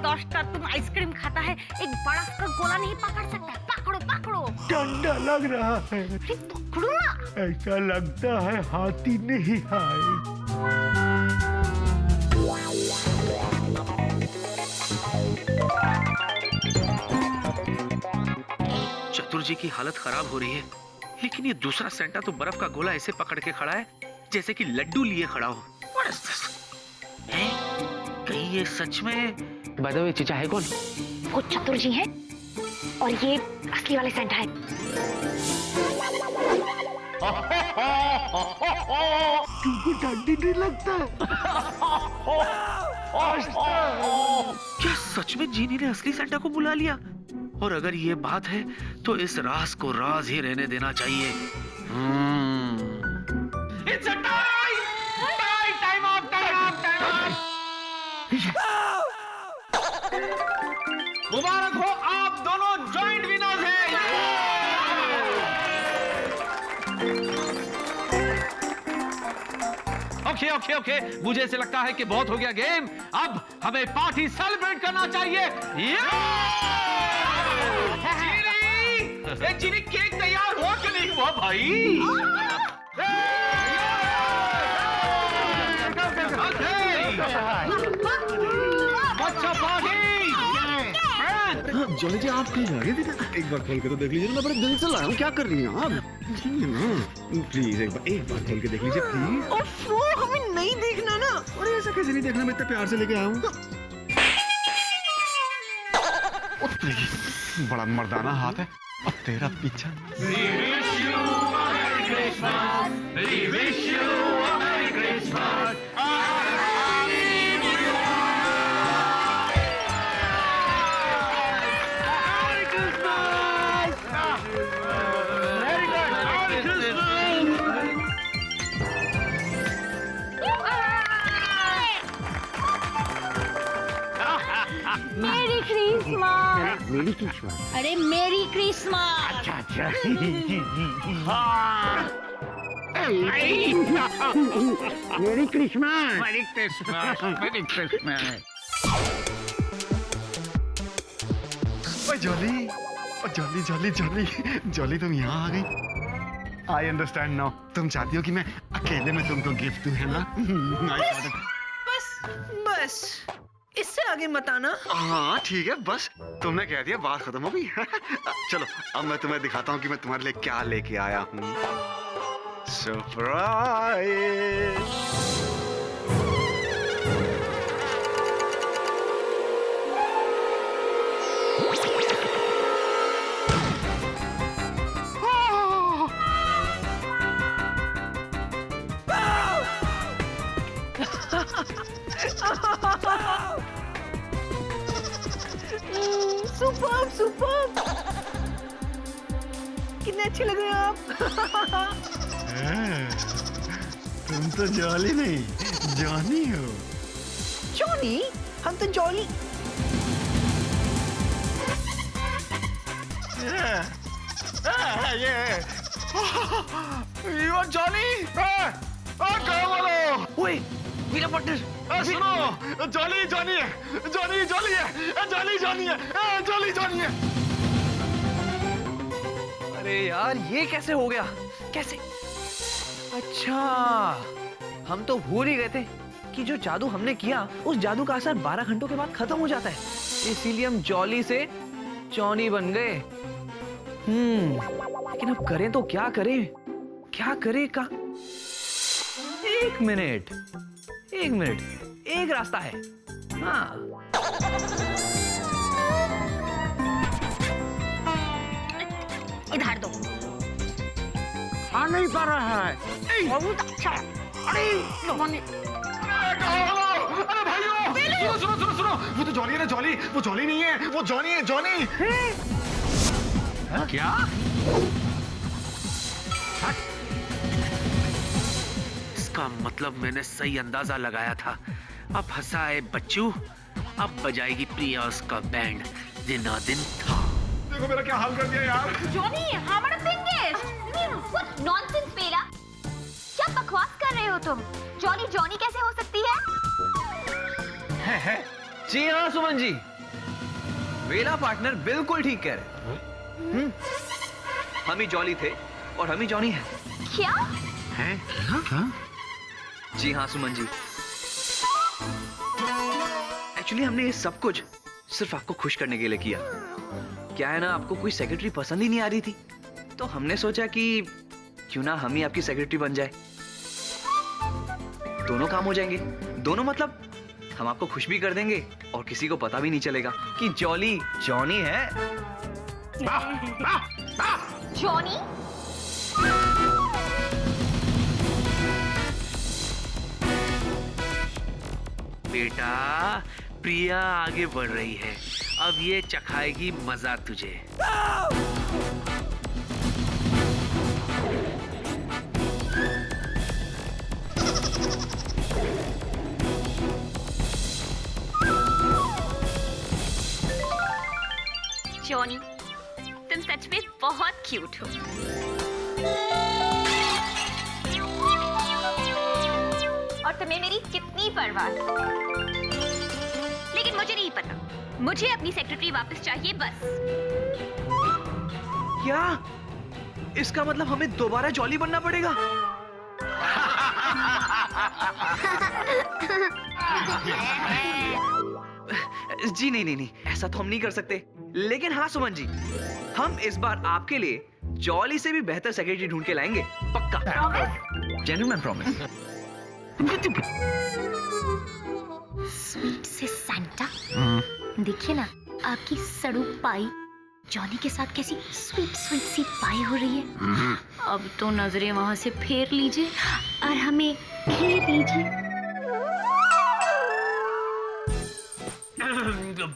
दोस्ता तुम आइसक्रीम खाता है, एक बर्फ का गोला नहीं पकड़ सकता। पकड़ो पकड़ो। ठंडा लग रहा है। अरे पकड़ो ना। ऐसा लगता है हाथी नहीं आए। चतुर जी की हालत खराब हो रही है, लेकिन ये दूसरा सेंटा तो बर्फ का गोला ऐसे पकड़ के खड़ा है जैसे कि लड्डू लिए खड़ा हो। What is this? हैं? कहीं ये सच में? बाय द वे चीचा है कौन? वो चतुर जी है और ये असली वाले सेंटा है। तुमको ठंडी नहीं लगता? क्या सच में जीनी ने असली सेंटा को बुला लिया? और अगर ये बात है तो इस राज को राज ही रहने देना चाहिए। It's a tie! Time up! मुबारक हो, आप दोनों जॉइंट विनर्स हैं। ओके, मुझे ऐसे लगता है कि बहुत हो गया गेम। अब हमें पार्टी सेलिब्रेट करना चाहिए। चीनी केक तैयार हुआ कि नहीं हुआ भाई? अच्छा पार्टी। जॉली जी आप कहीं लगे थे? एक बार खोल के तो देख लीजिए। मैं बड़े दिल से लाया हूँ, क्या कर रही हैं आप? प्लीज एक बार खोल के देख लीजिए प्लीज। ओफो, हमें नहीं देखना ना। अरे ऐसा कैसे नहीं देखना, मैं इतने प्यार से लेके आया हूँ। बड़ा मर्दाना हाथ है और तेरा पीछा। मेरी क्रिसमस। अरे मेरी क्रिसमस। Merry Christmas. जॉली तुम यहाँ आ गई। I understand now. तुम चाहती हो कि मैं अकेले में तुमको गिफ्ट दूं, है ना? बस इससे आगे मत आना। हाँ ठीक है, बस तुमने कह दिया, बात खत्म हो गई। चलो अब मैं तुम्हें दिखाता हूँ कि मैं तुम्हारे लिए क्या लेके आया हूँ। सरप्राइज। सुपर्ब। कितने अच्छे लग रहे हो आप। तुम तो जॉली नहीं, जॉनी हो। जॉनी? हम तो जॉली। You are Johnny? कहाँ वाले? ओए, मेरा पार्टनर। सुनो, जॉली है। अरे यार ये कैसे हो गया? कैसे? अच्छा, हम तो भूल ही गए थे कि जो जादू हमने किया उस जादू का असर 12 घंटों के बाद खत्म हो जाता है, इसीलिए हम जॉली से जॉनी बन गए। लेकिन अब करें तो क्या करें? एक मिनट, एक रास्ता है। हाँ, इधर दो। आ नहीं पा रहा है। बहुत अच्छा। अरे भाइयों, सुनो, वो तो जॉली है ना, जॉली। वो जॉली नहीं है, वो जॉनी है, जॉनी। क्या? इसका मतलब मैंने सही अंदाजा लगाया था। अब हंसाए बच्चू, अब बजाएगी प्रिया उसका बैंड दिनादिन था। देखो मेरा क्या हाल कर दिया यार। जॉनी, हमारा पिंगेश। What nonsense, बेला? क्या बकवास कर रहे हो तुम? जॉनी जॉनी कैसे हो सकती है? जी हाँ सुमन जी, वेला पार्टनर बिल्कुल ठीक कह रहे। हम ही जॉली थे और हम ही जॉनी है। क्या? जी हाँ सुमन जी, एक्चुअली हमने ये सब कुछ सिर्फ आपको खुश करने के लिए किया। क्या है ना, आपको कोई सेक्रेटरी पसंद ही नहीं आ रही थी, तो हमने सोचा कि क्यों ना हम ही आपकी सेक्रेटरी बन जाए। दोनों काम हो जाएंगे। दोनों मतलब हम आपको खुश भी कर देंगे और किसी को पता भी नहीं चलेगा कि जॉली जॉनी है। जॉनी? बेटा, प्रिया आगे बढ़ रही है, अब ये चखाएगी मजा तुझे। जॉनी, तुम सच में बहुत क्यूट हो। और तुम्हें मेरी कितनी परवाह। लेकिन मुझे नहीं पता, मुझे अपनी सेक्रेटरी वापस चाहिए बस। क्या इसका मतलब हमें दोबारा जॉली बनना पड़ेगा? जी नहीं, ऐसा तो हम नहीं कर सकते। लेकिन हाँ सुमन जी, हम इस बार आपके लिए जॉली से भी बेहतर सेक्रेटरी ढूंढ के लाएंगे, पक्का। Genuine promise. स्वीट से सैंटा, देखिए ना आपकी सड़ू पाई जॉनी के साथ कैसी स्वीट स्वीट सी पाई हो रही है। अब तो नजरें वहां से फेर लीजिए और हमें घेर लीजिए।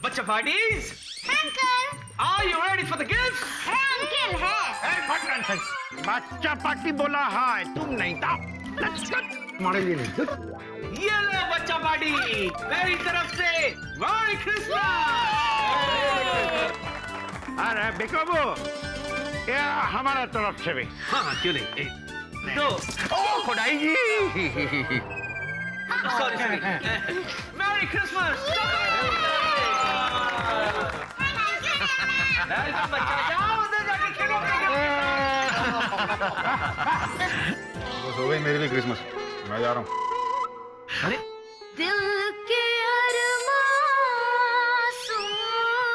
बच्चा parties, uncle, are you ready for the gift? है अंकल है। बच्चा पार्टी बोला है, तुम नहीं था। हमारे लिए नहीं। ये लो बच्चा पार्टी, मेरी तरफ से मैरी क्रिसमस। अरे बिकोबू, ये हमारा तरफ से भी। हाँ क्यों नहीं। दो। ओ खुदाई जी। सॉरी। Merry Christmas. बच्चा जाओ उधर जाके खेलो। बस हो गई मेरी भी क्रिसमस, मैं जा रहा हूँ। अरे दिल के अरमां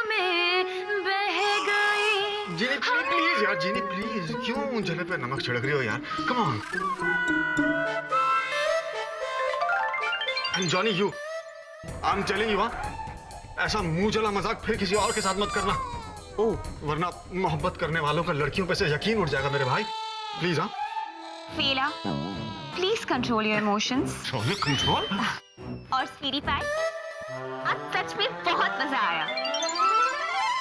में बह गए। जीनी प्लीज यार, जीनी प्लीज, क्यों जले पे नमक छिड़क रही हो यार? Come on. Johnny, you, I am telling you, ऐसा मुंह जला मजाक फिर किसी और के साथ मत करना। ओ, वरना मोहब्बत करने वालों का लड़कियों पे से यकीन उठ जाएगा मेरे भाई। प्लीज। हाँ फेला, please control your emotions. Control. और स्वीटी पाई, आज सच में बहुत मजा आया।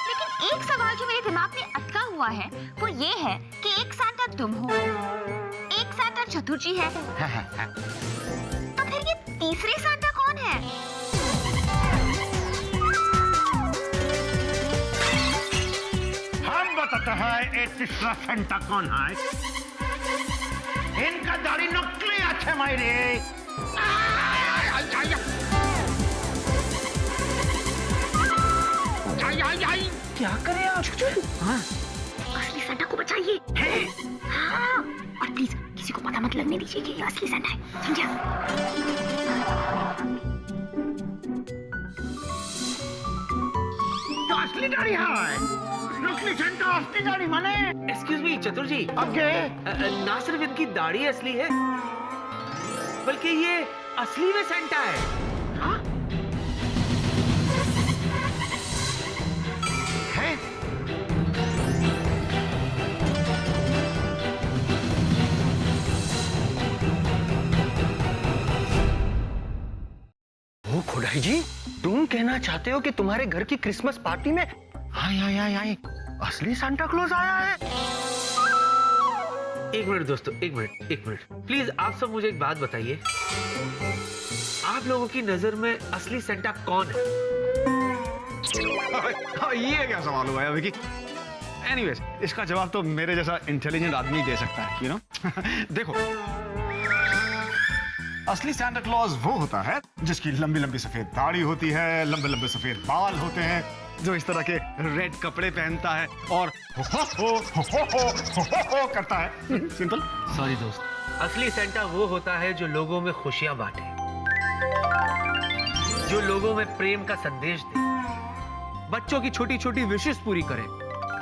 लेकिन एक सवाल जो मेरे दिमाग में अटका हुआ है वो ये है कि एक सांता तुम हो, एक सांता चतुर्थी है, तो फिर ये तीसरे सांता कौन है? हम बताते हैं एक तीसरा सेंटा कौन है। इनका दाढ़ी नकली अच्छे मायरे। क्या करें आप? हाँ, असली सांता को बचाइए। हाँ, और प्लीज किसी को पता मत लगने दीजिए कि ये असली सांता है, समझा? तो असली दाढ़ी है, नकली सेंटा असली दाढ़ी माने। एक्सक्यूज मी चतुर जी, ओके। ना सिर्फ इनकी दाढ़ी असली है बल्कि ये असली में सेंटा है। हाँ? है? तुम कहना चाहते हो कि तुम्हारे घर की क्रिसमस पार्टी में हाय असली सांता क्लॉज आया है? एक मिनट दोस्तों, एक मिनट प्लीज। आप सब मुझे एक बात बताइए, आप लोगों की नजर में असली सेंटा कौन है? ये क्या सवाल हुआ है विकी? एनीवेज, इसका जवाब तो मेरे जैसा इंटेलिजेंट आदमी दे सकता है, यू नो। देखो, असली सांता क्लॉज वो होता है जिसकी लंबी लंबी सफेद दाढ़ी होती है, लंबे लंबे सफेद बाल होते हैं, जो इस तरह के रेड कपड़े पहनता है और हो करता है। सिंपल। सॉरी दोस्त, असली सेंटा वो होता है जो लोगों में खुशियां बांटे, जो लोगों में प्रेम का संदेश दे, बच्चों की छोटी छोटी विशेष पूरी करे,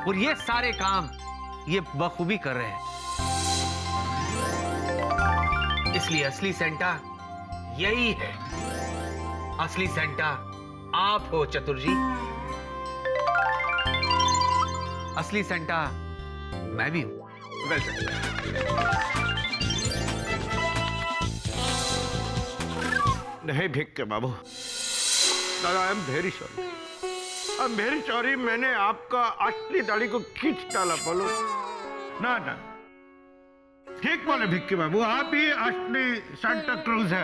और ये सारे काम ये बखूबी कर रहे हैं। इसलिए असली सेंटा यही है। असली सेंटा आप हो चतुर जी। असली सेंटा मैं भी हूं। नहीं भिक्के बाबू, दादा आई एम वेरी सॉरी, मैंने आपका असली दाढ़ी को खींच डाला। बोलो ना, ठीक बोले भिक्के बाबू, आप ही असली सांता क्लॉज है।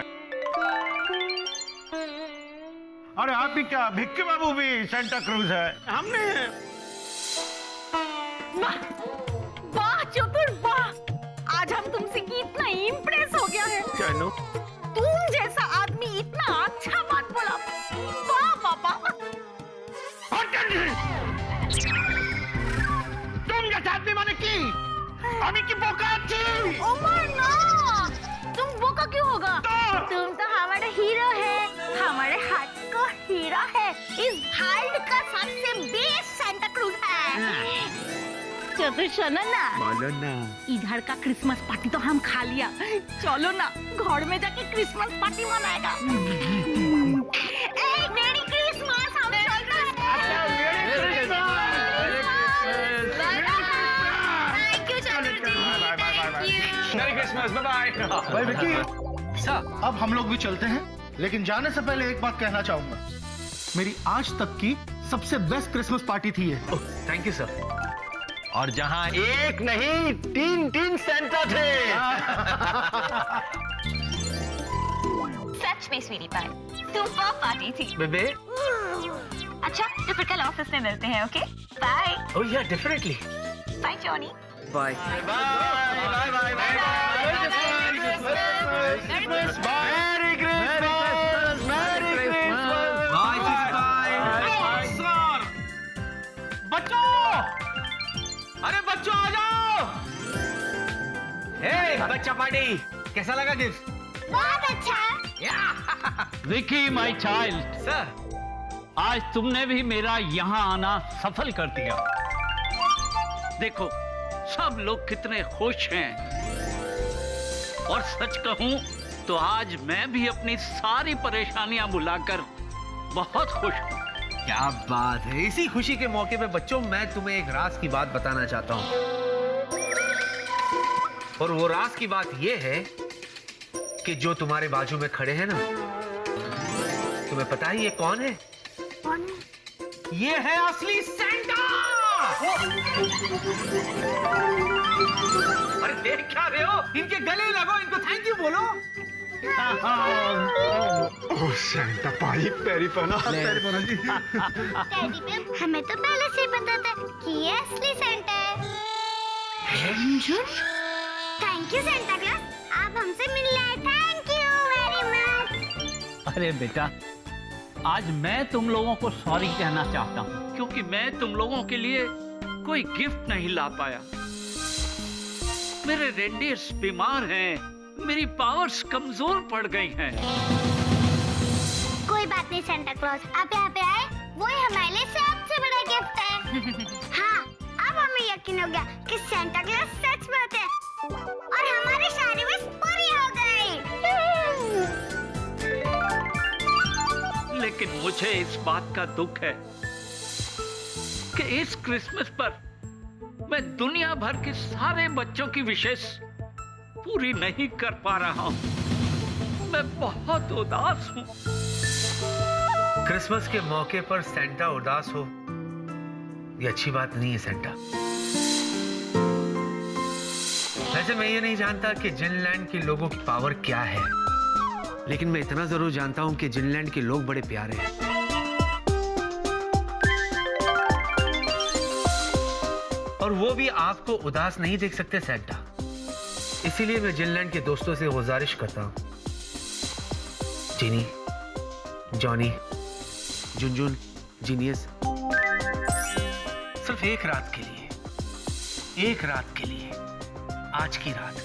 अरे आप ही क्या, भिक्के बाबू भी सांता क्लॉज है। हमने वाह चतुर वाह, आज हम तुमसे इतना इम्प्रेस हो गया है। चलो, तुम जैसा आदमी इतना अच्छा बात बोला, वाह बाबा। तुम जैसा आदमी माने की अभी की बोका थी। ओमर ना, तुम बोका क्यों होगा? तुम तो हमारे हीरो है, हमारे हाथ को हीरा है, इस वर्ल्ड का सबसे बेस्ट सांता क्लॉज है। चतुर सुनो ना, बोलो ना। इधर का क्रिसमस पार्टी तो हम खा लिया, चलो ना घर में जाके क्रिसमस पार्टी मनाएगा। मेरी क्रिसमस, हम चलते हैं। Thank you Chatur ji, thank you. Merry Christmas, bye bye. भाई विकी, सर, अब हम लोग भी चलते हैं, लेकिन जाने से पहले एक बात कहना चाहूंगा। मेरी आज तक की सबसे बेस्ट क्रिसमस पार्टी थी ये। Thank you sir. और जहां एक नहीं तीन सेंटा थे। सच में स्वीटी पाई, सुपर पार्टी थी। बेबे, अच्छा तो फिर कल ऑफिस में मिलते हैं, ओके? बाय। ओह या डेफिनेटली। By Johnny. बाय। अरे बच्चों आ जाओ। बच्चा पार्टी कैसा लगा गिफ्ट? बहुत अच्छा। विकी माय चाइल्ड, सर, आज तुमने भी मेरा यहाँ आना सफल कर दिया। देखो सब लोग कितने खुश हैं, और सच कहूं तो आज मैं भी अपनी सारी परेशानियां भुलाकर बहुत खुश हूं। क्या बात है। इसी खुशी के मौके पे बच्चों, मैं तुम्हें एक राज की बात बताना चाहता हूं, और वो राज की बात ये है कि जो तुम्हारे बाजू में खड़े हैं ना, तुम्हें पता है ये कौन है? कौन? ये है असली सेंटा। अरे देख क्या रहे हो, इनके गले लगो, इनको थैंक यू बोलो। ओह सांता पाई, पैरी पना जी। डैडी पे हमें तो पहले से ही पता था कि ये असली सेंटा है। थैंक यू सांता क्लॉज, आप हमसे मिलने आए, थैंक यू वेरी मच। अरे बेटा, आज मैं तुम लोगों को सॉरी कहना चाहता हूँ, क्योंकि मैं तुम लोगों के लिए कोई गिफ्ट नहीं ला पाया। मेरे रेंडियर्स बीमार हैं, मेरी पावर्स कमजोर पड़ गई हैं। कोई बात नहीं सांता क्लॉज, आप यहाँ पे आए, वही हमारे लिए सबसे बड़ा गिफ्ट है। हाँ, अब हमें यकीन हो गया कि सांता क्लॉज सच बात है, और हमारी सारी विश पूरी हो गई। लेकिन मुझे इस बात का दुख है कि इस क्रिसमस पर मैं दुनिया भर के सारे बच्चों की विशेष पूरी नहीं कर पा रहा हूं। मैं बहुत उदास हूं। क्रिसमस के मौके पर सेंटा उदास हो ये अच्छी बात नहीं है सेंटा। वैसे मैं ये नहीं जानता कि जिनलैंड के लोगों की पावर क्या है, लेकिन मैं इतना जरूर जानता हूं कि जिनलैंड के लोग बड़े प्यारे हैं। और वो भी आपको उदास नहीं देख सकते सेंटा। इसीलिए मैं जिनलैंड के दोस्तों से गुजारिश करता हूं, जिनी, जॉनी, जुनजुन, जीनियस, सिर्फ एक रात के लिए, आज की रात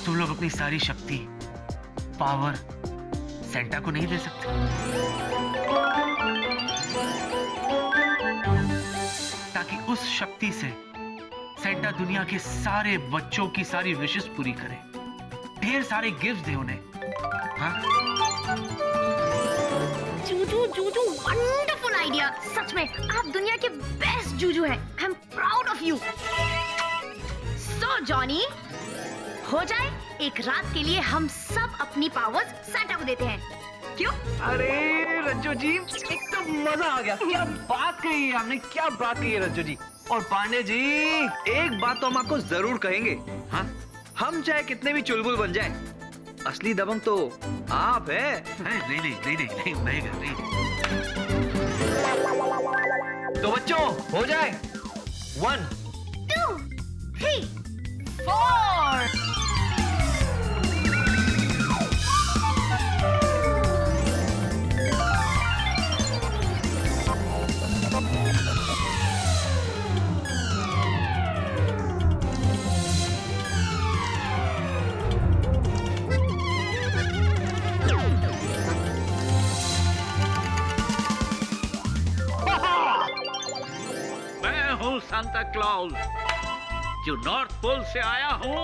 तुम लोग अपनी सारी शक्ति, पावर सेंटा को नहीं दे सकते? ताकि उस शक्ति से सेंटा दुनिया के सारे बच्चों की सारी विशेस पूरी करे, ढेर सारे गिफ्ट दे उन्हें। हाँ? Juju wonderful idea. सच में आप दुनिया के बेस्ट जूजू हैं। I am proud of you. So Johnny, हो जाए एक रात के लिए हम सब अपनी पावर्स सेंटा को देते हैं, क्यों? अरे रज्जो जी, एकदम मजा आ गया। क्या बात कही है आपने, क्या बात कही है रज्जो जी। और पांडे जी, एक बात तो हम आपको जरूर कहेंगे। हाँ, हम चाहे कितने भी चुलबुल बन जाएं, असली दबंग तो आप है। नहीं, मैं नहीं। तो बच्चों, हो जाए 1 2 3 4। सांता क्लॉज जो नॉर्थ पोल से आया हूँ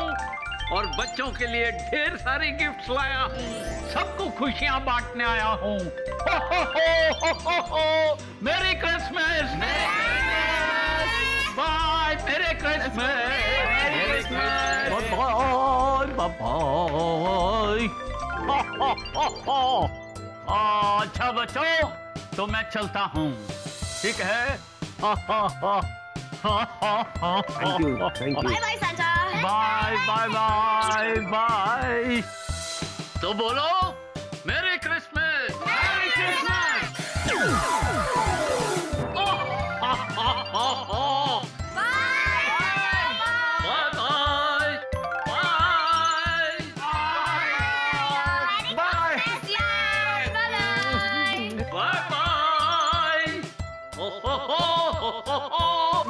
और बच्चों के लिए ढेर सारे गिफ्ट्स लाया हूँ, सबको खुशियाँ बांटने आया हूँ। Merry Christmas, bye, merry Christmas, bye. अच्छा बच्चों, तो मैं चलता हूँ, ठीक है? Thank you. Bye bye Santa. Bye. तो बोलो, merry Christmas, merry Christmas.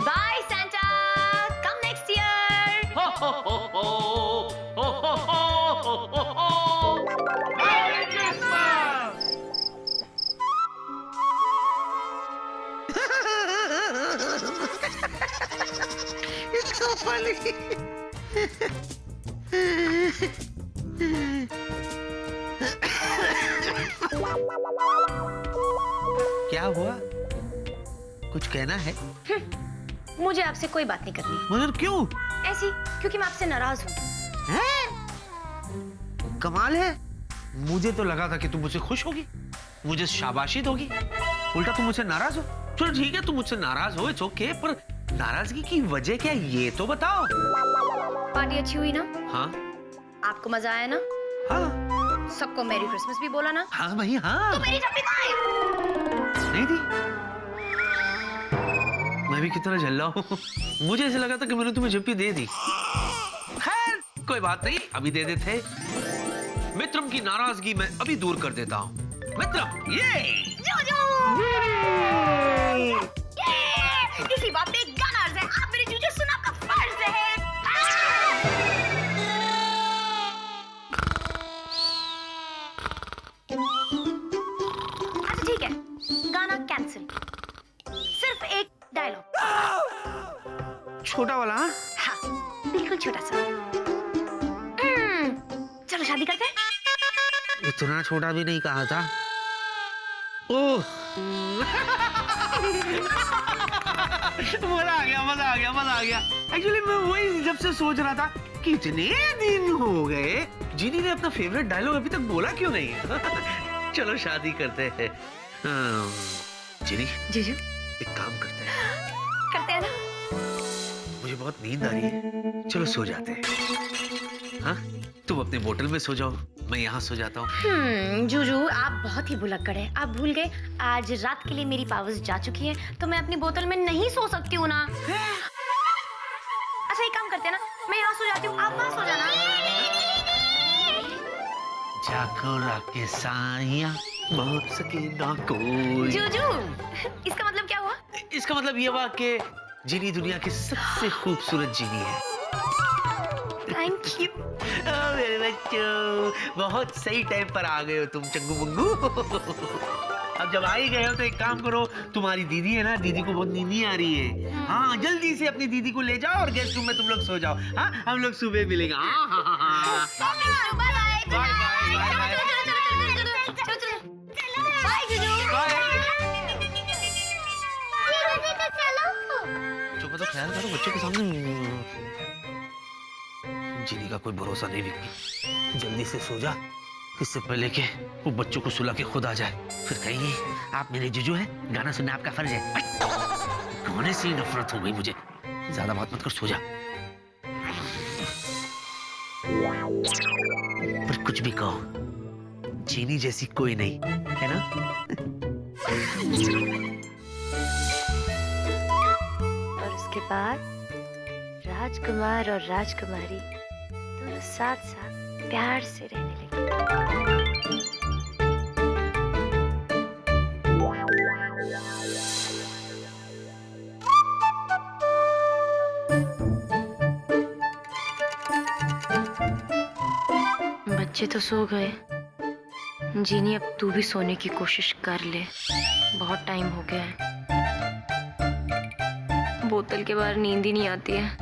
Bye, Santa. Come next year. Merry Christmas! It's so funny. क्या हुआ? कुछ कहना है? मुझे आपसे कोई बात नहीं करनी। मगर क्यों? ऐसी, क्योंकि मैं आपसे नाराज हूँ। कमाल है। मुझे तो लगा था कि तुम मुझसे खुश होगी, मुझे शाबाशी दोगी। उल्टा तुम मुझसे नाराज हो। चलो ठीक है, तुम मुझसे नाराज हो, इट्स ओके, पर नाराजगी की वजह क्या है ये तो बताओ। पार्टी अच्छी हुई ना? हाँ। आपको मजा आया ना? हाँ। सबको मेरी क्रिसमस भी बोला ना? हाँ भाई हाँ। तो मेरी झप्पी कहाँ है? नहीं दी। मैं भी कितना झल्ला हूँ। मुझे ऐसा लगा था कि मैंने तुम्हें झप्पी दे दी। खैर कोई बात नहीं, अभी दे देते। मित्रम की नाराजगी मैं अभी दूर कर देता हूँ। मित्रम, ये इसी बात पे एक गाना अर्ज है। आप मेरे जूजू सुना, आपका फर्ज है। अच्छा ठीक है, गाना कैंसिल। सिर्फ एक डायलॉग। छोटा वाला? हाँ, बिल्कुल छोटा सा। चलो शादी करते हैं। इतना छोटा भी नहीं कहा था। ओह मजा आ गया। एक्चुअली मैं वही जब से सोच रहा था कितने दिन हो गए जीनी ने अपना फेवरेट डायलॉग अभी तक बोला क्यों नहीं। चलो शादी करते हैं। जीनी, जीजू एक काम करते हैं, करते हैं ना। मुझे बहुत नींद आ रही है, चलो सो जाते हैं। हाँ, तुम अपने बोतल में सो जाओ, मैं यहाँ सो जाता हूँ। जूजू आप बहुत ही भुलक्कड़ है। आप भूल गए आज रात के लिए मेरी पावर्स जा चुकी है, तो मैं अपनी बोतल में नहीं सो सकती हूँ ना। अच्छा एक काम करते हैं ना, मैं यहाँ सो जाती हूँ, आप वहाँ सो जाना। जाको राके साइया मार सके ना कोई। जूजू इसका मतलब क्या हुआ? इसका मतलब ये हुआ कि जीनी दुनिया की सबसे खूबसूरत जीनी है। Thank you. मेरे बच्चों, बहुत सही टाइम पर आ गए हो तुम चंगू मंगू। अब जब आ ही गए हो तो एक काम करो, तुम्हारी दीदी है ना, दीदी को बहुत नींद आ रही है। हाँ, जल्दी से अपनी दीदी को ले जाओ और गेस्ट रूम में तुम लोग सो जाओ। हाँ, हम लोग सुबह मिलेंगे। हाँ हाँ हाँ हाँ। Bye bye bye. बच्चों का तो ख्याल करो, बच्चों के सामने जीनी का कोई भरोसा नहीं विक्की, जल्दी से सो जा, इससे पहले कि वो बच्चों को सुला के खुद आ जाए। फिर कहेंगे आप मेरे जीजू हैं, गाना सुनना आपका फर्ज है। गाने से ही नफरत हो गई मुझे। ज्यादा बात मत कर, सो जा। पर कुछ भी कहो, जीनी जैसी कोई नहीं है ना। और उसके बाद राजकुमार और राजकुमारी दोनों साथ साथ प्यार से रहने लगे। बच्चे तो सो गए। जीनी अब तू भी सोने की कोशिश कर ले, बहुत टाइम हो गया है। बोतल के बाहर नींद ही नहीं आती है।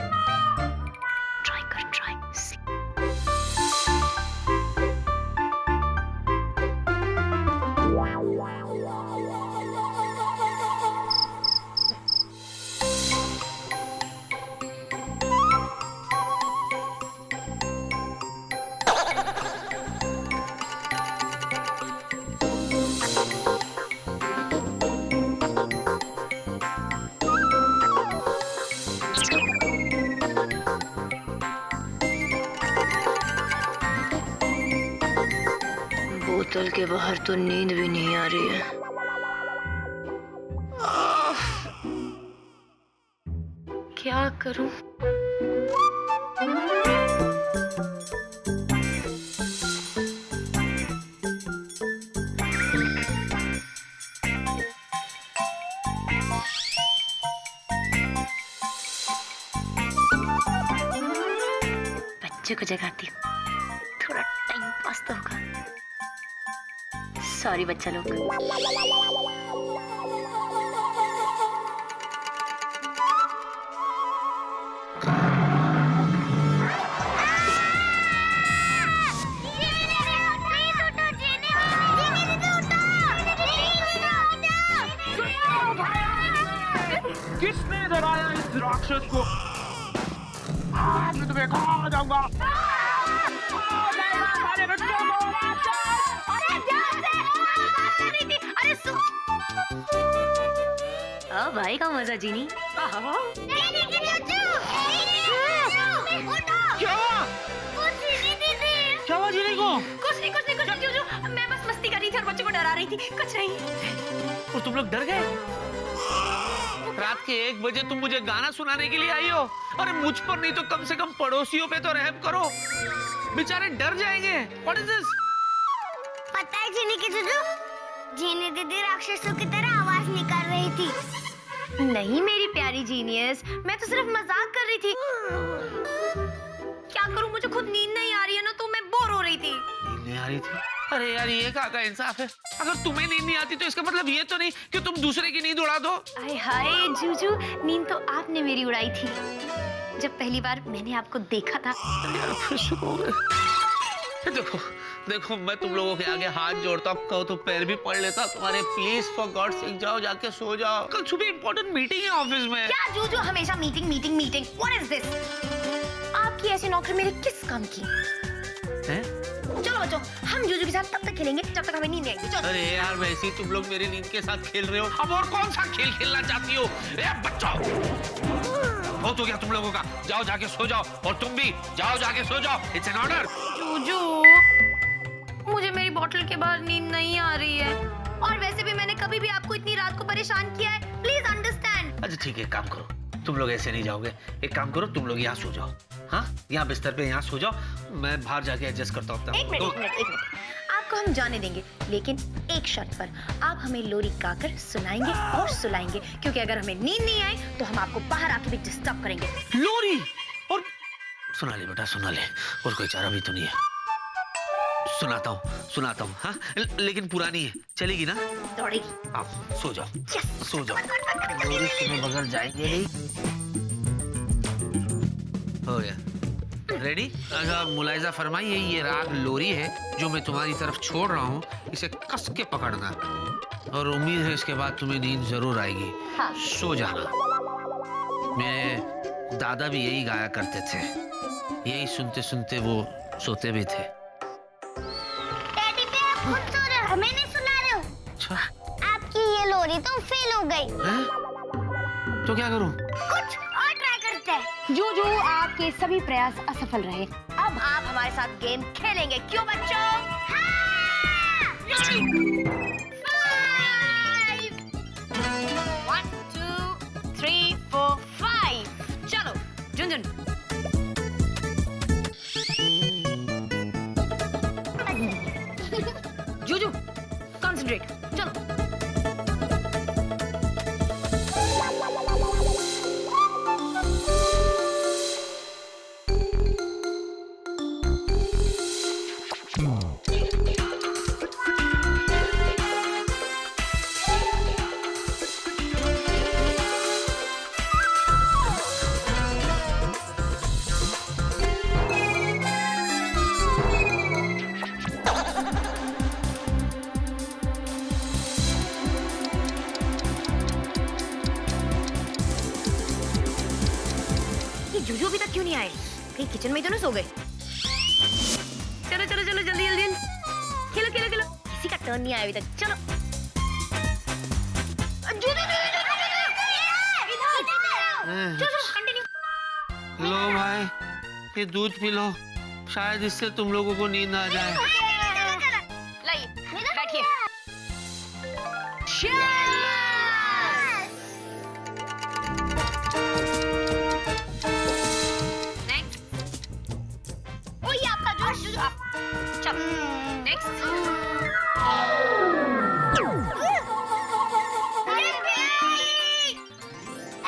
ट्राई कर, ट्राई। बोतल के बाहर तो नींद भी नहीं आ रही है। क्या करूं? बच्चे को जगाती हूँ, थोड़ा टाइम पास तो होगा। सॉरी बच्चा लोग। किसने डराया इस राक्षस को? आज मैं तुम्हें खा जाऊंगा। भाई का मजा जीनी। क्या हुआ जीनी को? कुछ नहीं जूजू, मैं बस मस्ती कर रही थी और बच्चों को डरा रही थी, कुछ नहीं। और तुम लोग डर गए? रात के 1 बजे तुम मुझे गाना सुनाने के लिए आई हो? अरे मुझ पर नहीं तो कम से कम पड़ोसियों पे तो रहम करो, बेचारे डर जाएंगे। What is this? पता है जीनी की जूजू, जीनी दीदी राक्षसों की तरह आवाज निकाल रही थी। नहीं मेरी प्यारी जीनियस, मैं तो सिर्फ मजाक कर रही थी। क्या करूं, मुझे खुद नींद नहीं आ रही है ना, तो मैं बोर हो रही थी। नींद नहीं आ रही थी? अरे यार ये कहाँ का इंसाफ है? अगर तुम्हें नींद नहीं आती तो इसका मतलब ये तो नहीं कि तुम दूसरे की नींद उड़ा दो। हाय हाय जूजू, नींद तो आपने मेरी उड़ाई थी जब पहली बार मैंने आपको देखा था। यार फिर शुरू हो गए। देखो मैं तुम लोगों के आगे हाथ जोड़ता हूँ, कहो तो पैर भी पड़ लेता तुम्हारे। प्लीज फॉर गॉड सेक जाओ, जाके सो जाओ, कल सुबह इंपॉर्टेंट मीटिंग है ऑफिस में। क्या जूजू हमेशा meeting meeting meeting? What is this? आपकी ऐसी नौकरी मेरे किस काम की? हैं? चलो चलो बच्चों, हम जूजू के साथ तब तक खेलेंगे जब तक हमें नींद नहीं आएगी। चलो। अरे यार वैसे ही तुम लोग मेरी नींद के साथ खेल रहे हो, अब और कौन सा खेल खेलना चाहती हो? बच्चों बहुत हो गया तुम लोगों का, जाओ जाके सो जाओ, और तुम भी जाओ जाके सो जाओ। It's an order. जूजू, मुझे मेरी बोतल के बाहर नींद नहीं आ रही है, और वैसे भी मैंने कभी भी आपको इतनी रात को परेशान किया है? Please understand. अच्छा ठीक है, एक काम करो, तुम लोग ऐसे नहीं जाओगे, एक काम करो, तुम लोग यहाँ सो जाओ। हाँ, यहाँ बिस्तर पे यहाँ सो जाओ, मैं बाहर जाके एडजस्ट करता हूँ। एक मिनट। आपको हम जाने देंगे, लेकिन एक शर्त पर। आप हमें लोरी गाकर सुनाएंगे और सुलाएंगे, क्योंकि अगर हमें नींद नहीं आई तो हम आपको बाहर आके भी डिस्टर्ब करेंगे। लोरी? और सुना ले बेटा, सुना ले, और कोई चारा भी तो नहीं है। सुनाता हूँ। हाँ, लेकिन पुरानी है, चलेगी ना? दौड़ेगी। आप सो जाओ, सो जाओ। लोरी सुने बगैर जाएंगे नहीं। हो गया, रेडी? अच्छा मुलायजा फरमाइए, ये राग लोरी है जो मैं तुम्हारी तरफ छोड़ रहा हूँ, इसे कस के पकड़ना, और उम्मीद है इसके बाद तुम्हें नींद जरूर आएगी। हाँ। सो जाना। मेरे दादा भी यही गाया करते थे, यही सुनते सुनते वो सोते भी थे। डैडी पे आप खुद सो रहे हो, हमें नहीं सुना रहे हो। अच्छा, आपकी ये लोरी तो फेल हो गई। हैं? तो क्या करूं? कुछ और ट्राई करते हैं। जूजू, आपके सभी प्रयास असफल रहे, अब आप हमारे साथ गेम खेलेंगे, क्यों बच्चों? हाँ! 1 2 3 4 5 चलो झुनझुन। जूजू कंसंट्रेट, चलो। जूजू अभी तक क्यों नहीं आए? कहीं किचन में ही तो ना सो गए? चलो चलो चलो, जल्दी जल्दी खेलो खेलो खेलो, किसी का टर्न नहीं आया अभी तक। चलो चलो कंटिन्यू। लो भाई, ये दूध पी लो, शायद इससे तुम लोगों को नींद आ जाए। लाइए, बैठिए।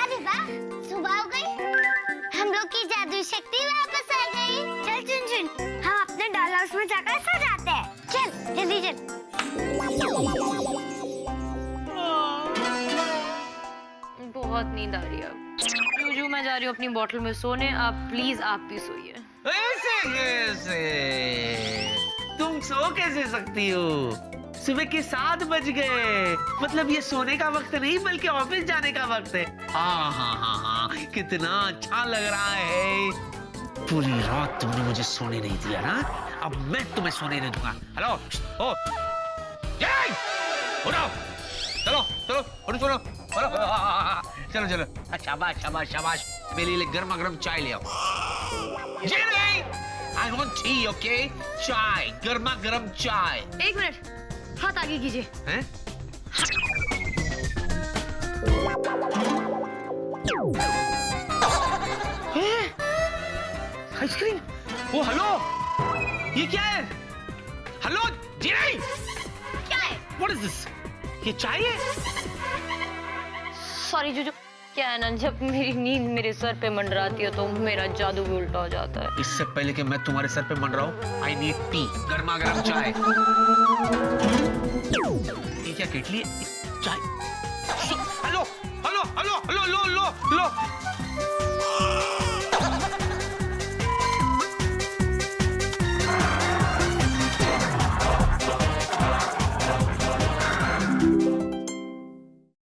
अरे वाह, सुबह हो गई, हम लोग की जादुई शक्ति वापस आ गई। चल चुन, हम अपने डॉल हाउस में जाकर सो जाते हैं। चल जल्दी चल। बहुत नींद आ रही है अब। जूजू, मैं जा रही हूँ अपनी बोतल में सोने, आप प्लीज आप भी सोइए। ऐसे कैसे? तुम सो कैसे सकती हो? सुबह के 7 बज गए, मतलब ये सोने का वक्त नहीं बल्कि ऑफिस जाने का वक्त है। हाँ, कितना अच्छा लग रहा है। पूरी रात तुमने मुझे सोने नहीं दिया ना, अब मैं तुम्हें सोने नहीं दूंगा। हेलो, ओ, जय, उठो, चलो चलो, उठो, चलो चलो, शाबाश शाबाश शाबाश, मेरे लिए गर्मा गर्म चाय ले आओ। जी नहीं, I want tea, okay? चाय, गर्मा गर्म चाय। एक मिनट, हाथ आगे कीजिए। हैं? आइसक्रीम? ओ हेलो, ये क्या है? हेलो, जी नहीं? क्या है? What is this? ये चाय है? सॉरी जूजू, क्या है ना, जब मेरी नींद मेरे सर पे मंडराती है तो मेरा जादू भी उल्टा हो जाता है। इससे पहले कि मैं तुम्हारे सर पे मंडराऊं, I need tea, गर्मा गर्म चाय। ये क्या केटली है? चाय? हेलो हेलो हेलो हेलो, लो लो लो,